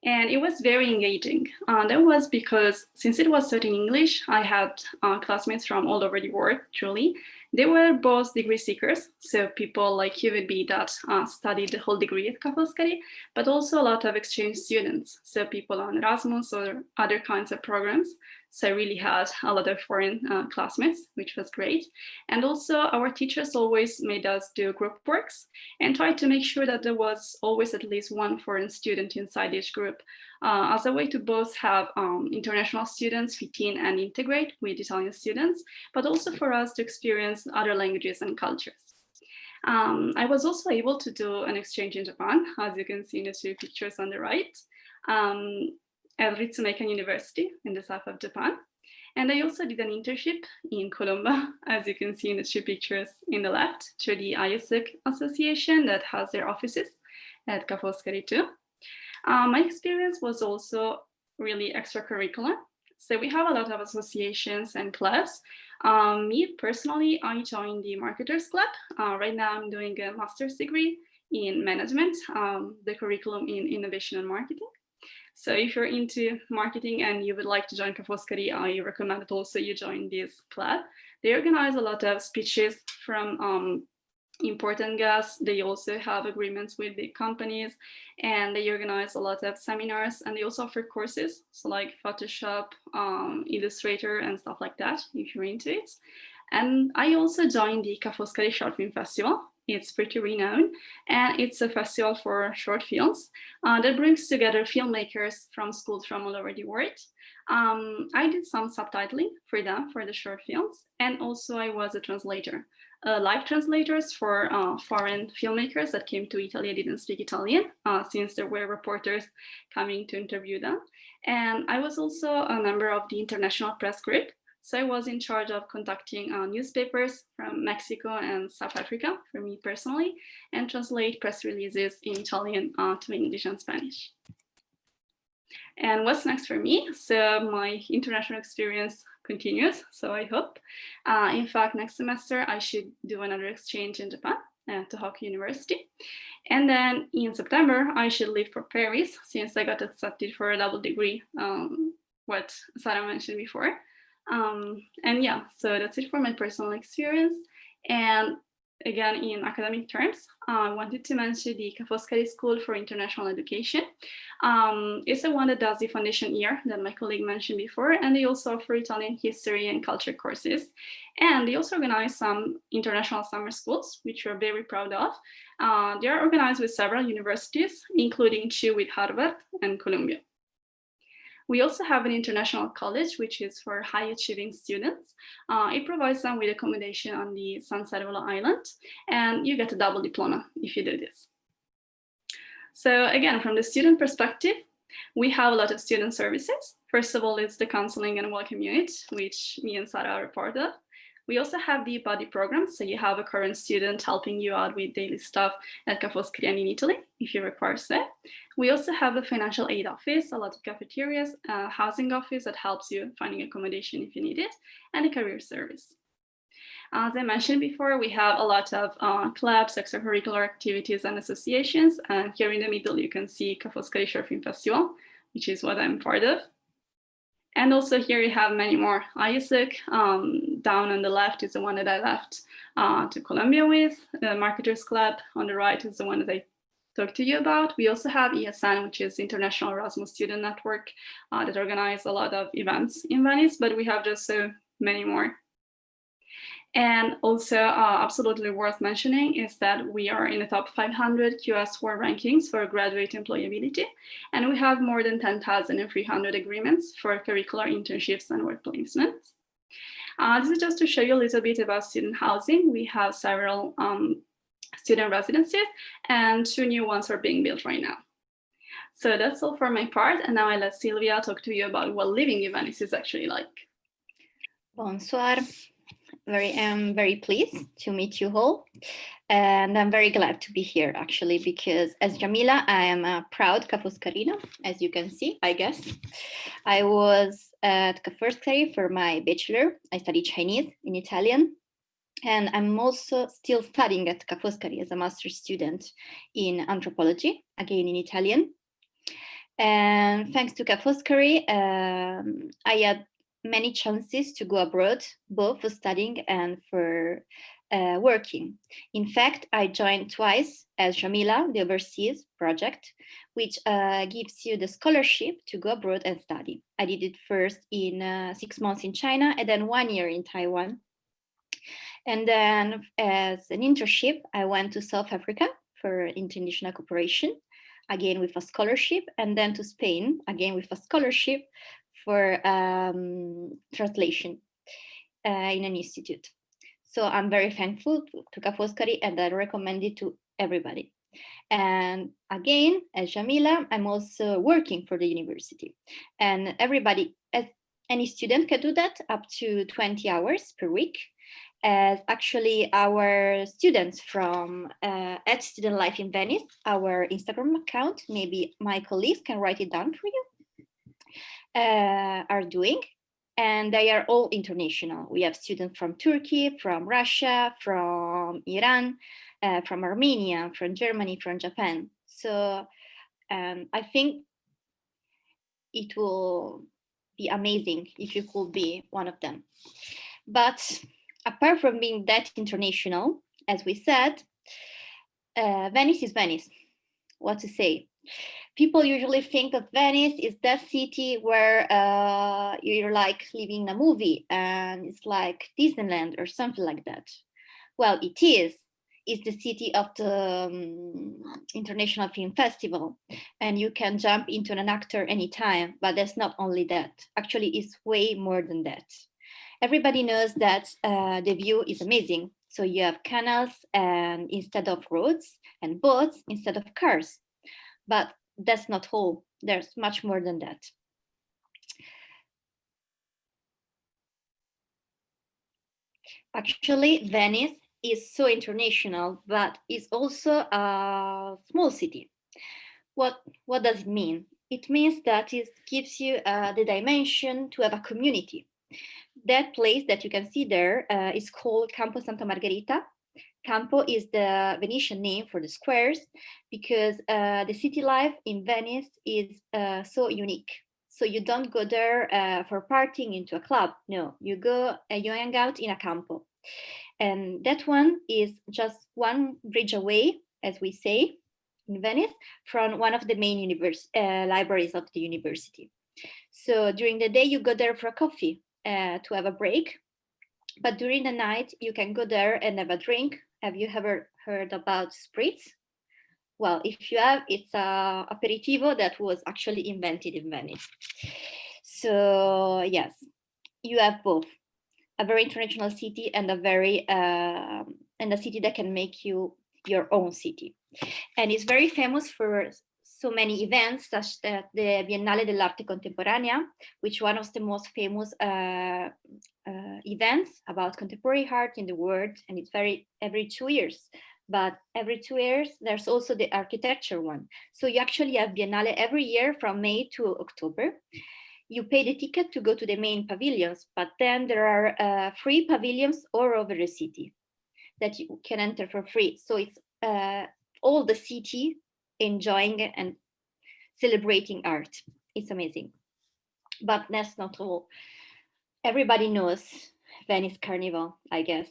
And it was very engaging. That was because since it was taught in English, I had classmates from all over the world, truly. They were both degree seekers, so people like you would be that studied the whole degree at Ca' Foscari, but also a lot of exchange students, so people on Erasmus or other kinds of programs. So I really had a lot of foreign classmates, which was great. And also our teachers always made us do group works and tried to make sure that there was always at least one foreign student inside each group, as a way to both have international students fit in and integrate with Italian students, but also for us to experience other languages and cultures. I was also able to do an exchange in Japan, as you can see in the two pictures on the right, at Ritsumeikan University in the south of Japan. And I also did an internship in Colombo, as you can see in the two pictures in the left, through the IUSEC association that has their offices at Ca' Foscari too. My experience was also really extracurricular. So we have a lot of associations and clubs. Me personally, I joined the Marketers Club. Right now I'm doing a master's degree in management, the curriculum in innovation and marketing. So if you're into marketing and you would like to join Ca' Foscari, I recommend that also you join this club. They organize a lot of speeches from important guests. They also have agreements with big companies, and they organize a lot of seminars, and they also offer courses, so like Photoshop, Illustrator, and stuff like that, if you're into it. And I also joined the Ca' Foscari Short Film Festival. It's pretty renowned, and it's a festival for short films that brings together filmmakers from schools from all over the world. I did some subtitling for them, for the short films, and also I was a translator. Live translators for foreign filmmakers that came to Italy and didn't speak Italian, since there were reporters coming to interview them. And I was also a member of the international press group. So I was in charge of contacting newspapers from Mexico and South Africa, for me personally, and translate press releases in Italian to English and Spanish. And what's next for me? So my international experience continues, so I hope. In fact, next semester, I should do another exchange in Japan to Hockey University. And then in September, I should leave for Paris, since I got accepted for a double degree, what Sarah mentioned before. And yeah, so that's it for my personal experience. And again, in academic terms, I wanted to mention the Ca' Foscari School for International Education. It's the one that does the foundation year that my colleague mentioned before, and they also offer Italian history and culture courses. And they also organize some international summer schools, which we're very proud of. They are organized with several universities, including 2 with Harvard and Columbia. We also have an international college, which is for high achieving students. It provides them with accommodation on the San Salvador Island, and you get a double diploma if you do this. So again, from the student perspective, we have a lot of student services. First of all, it's the counseling and welcome unit, which me and Sarah are part of. We also have the buddy program, so you have a current student helping you out with daily stuff at Ca' Foscari and in Italy, if you require so. We also have a financial aid office, a lot of cafeterias, a housing office that helps you finding accommodation if you need it, and a career service. As I mentioned before, we have a lot of clubs, extracurricular activities, and associations. And here in the middle, you can see Ca' Foscari Short Film Festival, which is what I'm part of. And also here you have many more. IUSEC, down on the left is the one that I left to Colombia with. The Marketers Club on the right is the one that I talked to you about. We also have ESN, which is International Erasmus Student Network, that organize a lot of events in Venice, but we have just so many more. And also absolutely worth mentioning is that we are in the top 500 QS4 rankings for graduate employability, and we have more than 10,300 agreements for curricular internships and work placements. This is just to show you a little bit about student housing. We have several student residencies, and 2 new ones are being built right now. So that's all for my part, and now I let Silvia talk to you about what living in Venice is actually like. Bonsoir. I'm very pleased to meet you all. And I'm very glad to be here, actually, because as Jamila, I am a proud Ca' Foscarina, as you can see, I guess. I was at Ca' Foscari for my bachelor. I studied Chinese in Italian. And I'm also still studying at Ca' Foscari as a master's student in anthropology, again in Italian. And thanks to Ca' Foscari, I had many chances to go abroad, both for studying and for working. In fact, I joined twice as Jamila, the overseas project, which gives you the scholarship to go abroad and study. I did it first in 6 months in China and then 1 year in Taiwan. And then as an internship, I went to South Africa for international cooperation, again with a scholarship, and then to Spain, again with a scholarship for translation in an institute. So I'm very thankful to Ca' Foscari, and I recommend it to everybody. And again, as Jamila, I'm also working for the university. And everybody, as any student can do that up to 20 hours per week. As actually our students from at Student Life in Venice, our Instagram account, maybe my colleagues can write it down for you, are doing. And they are all international. We have students from Turkey, from Russia, from Iran, from Armenia, from Germany, from Japan. So I think it will be amazing if you could be one of them. But apart from being that international, as we said, Venice is Venice. What to say? People usually think that Venice is that city where you're like living in a movie and it's like Disneyland or something like that. Well, it is. It's the city of the International Film Festival, and you can jump into an actor anytime, but that's not only that. Actually, it's way more than that. Everybody knows that the view is amazing. So you have canals and instead of roads, and boats instead of cars. But that's not all. There's much more than that. Actually, Venice is so international, but it's also a small city. What does it mean? It means that it gives you the dimension to have a community. That place that you can see there is called Campo Santa Margherita. Campo is the Venetian name for the squares because the city life in Venice is so unique. So you don't go there for partying into a club. No, you go, you hang out in a campo. And that one is just one bridge away, as we say, in Venice, from one of the main libraries of the university. So during the day, you go there for a coffee to have a break. But during the night, you can go there and have a drink. Have you ever heard about spritz? Well, if you have, it's an aperitivo that was actually invented in Venice. So yes, you have both a very international city and a very and a city that can make you your own city. And it's very famous for so many events, such as the Biennale dell'Arte Contemporanea, which is one of the most famous events about contemporary art in the world, and it's every 2 years. But every 2 years, there's also the architecture one. So you actually have Biennale every year from May to October. You pay the ticket to go to the main pavilions, but then there are free pavilions all over the city that you can enter for free. So it's all the city enjoying and celebrating art. It's amazing. But that's not all. Everybody knows Venice Carnival, I guess.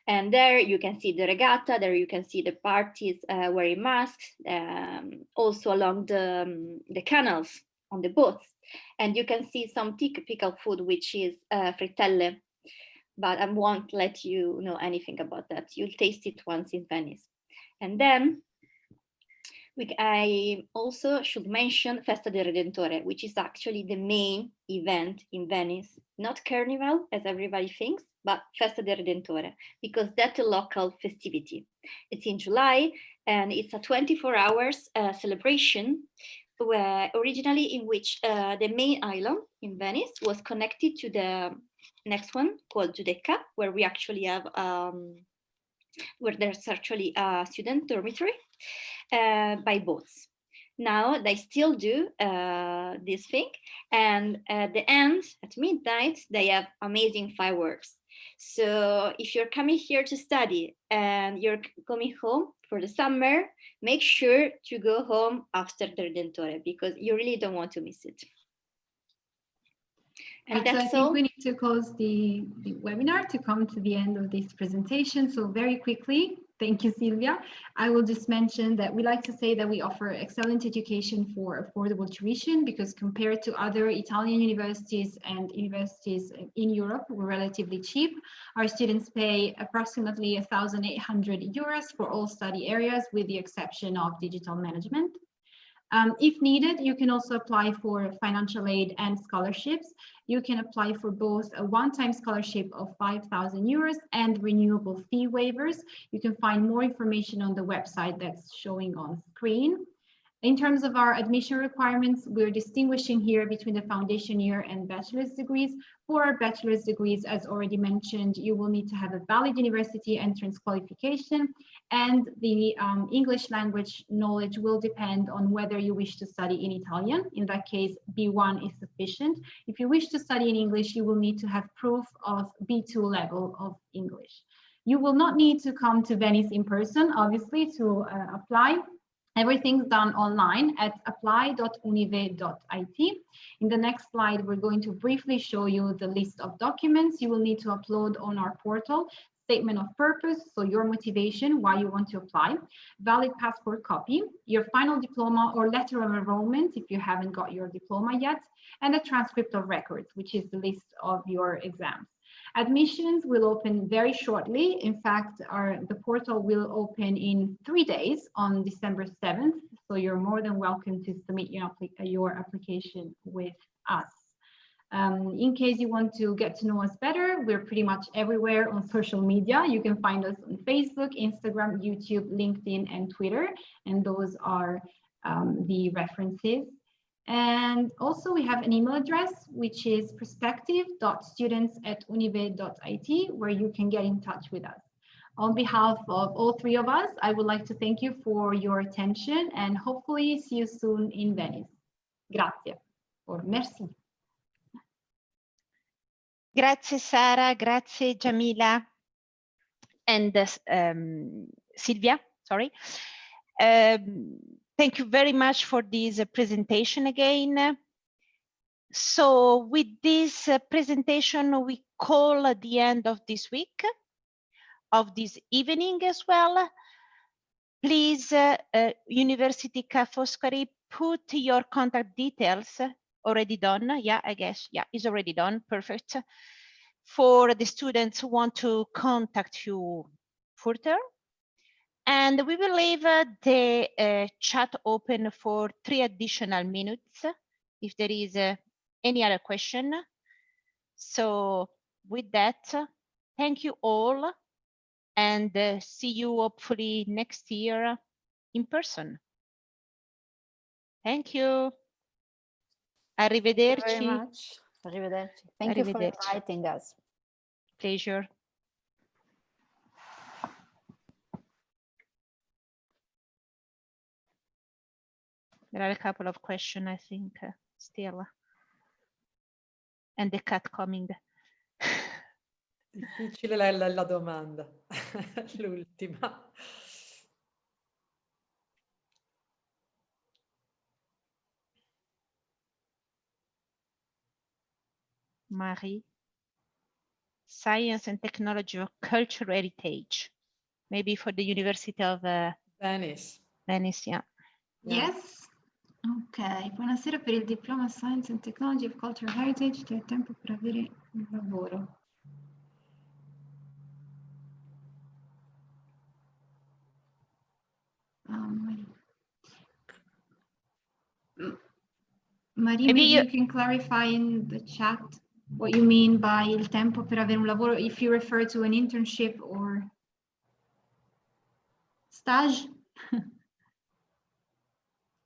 And there you can see the regatta, there you can see the parties wearing masks, also along the canals on the boats. And you can see some typical food, which is frittelle, but I won't let you know anything about that. You'll taste it once in Venice. And then I also should mention Festa del Redentore, which is actually the main event in Venice, not Carnival, as everybody thinks, but Festa del Redentore, because that's a local festivity. It's in July, and it's a 24 hours celebration, where originally in which the main island in Venice was connected to the next one called Giudecca, where we actually have where there's actually a student dormitory by boats. Now they still do this thing, and at the end, at midnight, they have amazing fireworks. So if you're coming here to study and you're coming home for the summer, make sure to go home after the Redentore, because you really don't want to miss it. And so I that's think all. we need to close the webinar to come to the end of this presentation. So very quickly, thank you, Silvia. I will just mention that we like to say that we offer excellent education for affordable tuition, because compared to other Italian universities and universities in Europe, we're relatively cheap. Our students pay approximately 1,800 euros for all study areas, with the exception of digital management. If needed, you can also apply for financial aid and scholarships. You can apply for both a one-time scholarship of 5,000 euros and renewable fee waivers. You can find more information on the website that's showing on screen. In terms of our admission requirements, we're distinguishing here between the foundation year and bachelor's degrees. For our bachelor's degrees, as already mentioned, you will need to have a valid university entrance qualification, and the English language knowledge will depend on whether you wish to study in Italian. In that case, B1 is sufficient. If you wish to study in English, you will need to have proof of B2 level of English. You will not need to come to Venice in person, obviously, to apply. Everything's done online at apply.unive.it. In the next slide, we're going to briefly show you the list of documents you will need to upload on our portal. Statement of purpose, so your motivation, why you want to apply, valid passport copy, your final diploma or letter of enrollment if you haven't got your diploma yet, and a transcript of records, which is the list of your exams. Admissions will open very shortly. In fact, the portal will open in 3 days on December 7th. So you're more than welcome to submit your application with us. In case you want to get to know us better, we're pretty much everywhere on social media. You can find us on Facebook, Instagram, YouTube, LinkedIn, and Twitter. And those are the references. And also we have an email address, which is perspective.students@unive.it, where you can get in touch with us. On behalf of all three of us, I would like to thank you for your attention and hopefully see you soon in Venice. Grazie or merci. Grazie Sara, grazie Jamila and Silvia, sorry. Thank you very much for this presentation again. So with this presentation, we call at the end of this week, of this evening as well. Please, University Ca' Foscari, put your contact details. Already done? Yeah, I guess. Yeah, it's already done. Perfect. For the students who want to contact you further. And we will leave the chat open for 3 additional minutes if there is any other question. So with that, thank you all and see you hopefully next year in person. Thank you. Arrivederci. Thank you very much. Arrivederci. Thank you for inviting us. Pleasure. There are a couple of questions, I think, still. And the cat coming. Difficile la domanda, l'ultima. Marie. Science and Technology of Cultural Heritage. Maybe for the University of Venice. Venice, yeah. Yes. Ok, buonasera. Per il diploma Science and Technology of Cultural Heritage c'è tempo per avere un lavoro. Marie, maybe you can clarify in the chat what you mean by il tempo per avere un lavoro, if you refer to an internship or stage.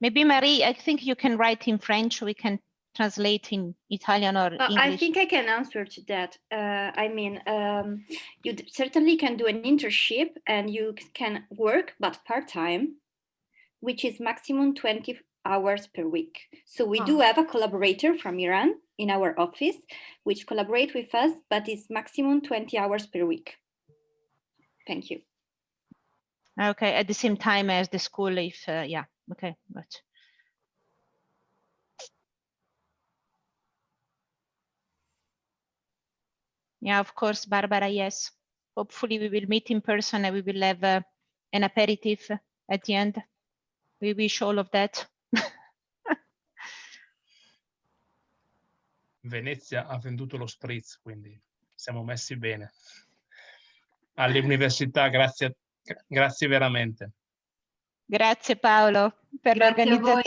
Maybe Marie, I think you can write in French. We can translate in Italian or English? I think I can answer to that. I mean, you certainly can do an internship and you can work, but part-time, which is maximum 20 hours per week. So we do have a collaborator from Iran in our office, which collaborate with us, but it's maximum 20 hours per week. Thank you. Okay, at the same time as the school, if, yeah, okay, but. Yeah, of course, Barbara, yes. Hopefully we will meet in person and we will have an aperitif at the end. We wish all of that. Venezia ha venduto lo spritz, quindi siamo messi bene. Alle università, grazie veramente. Grazie Paolo per l'organizzazione.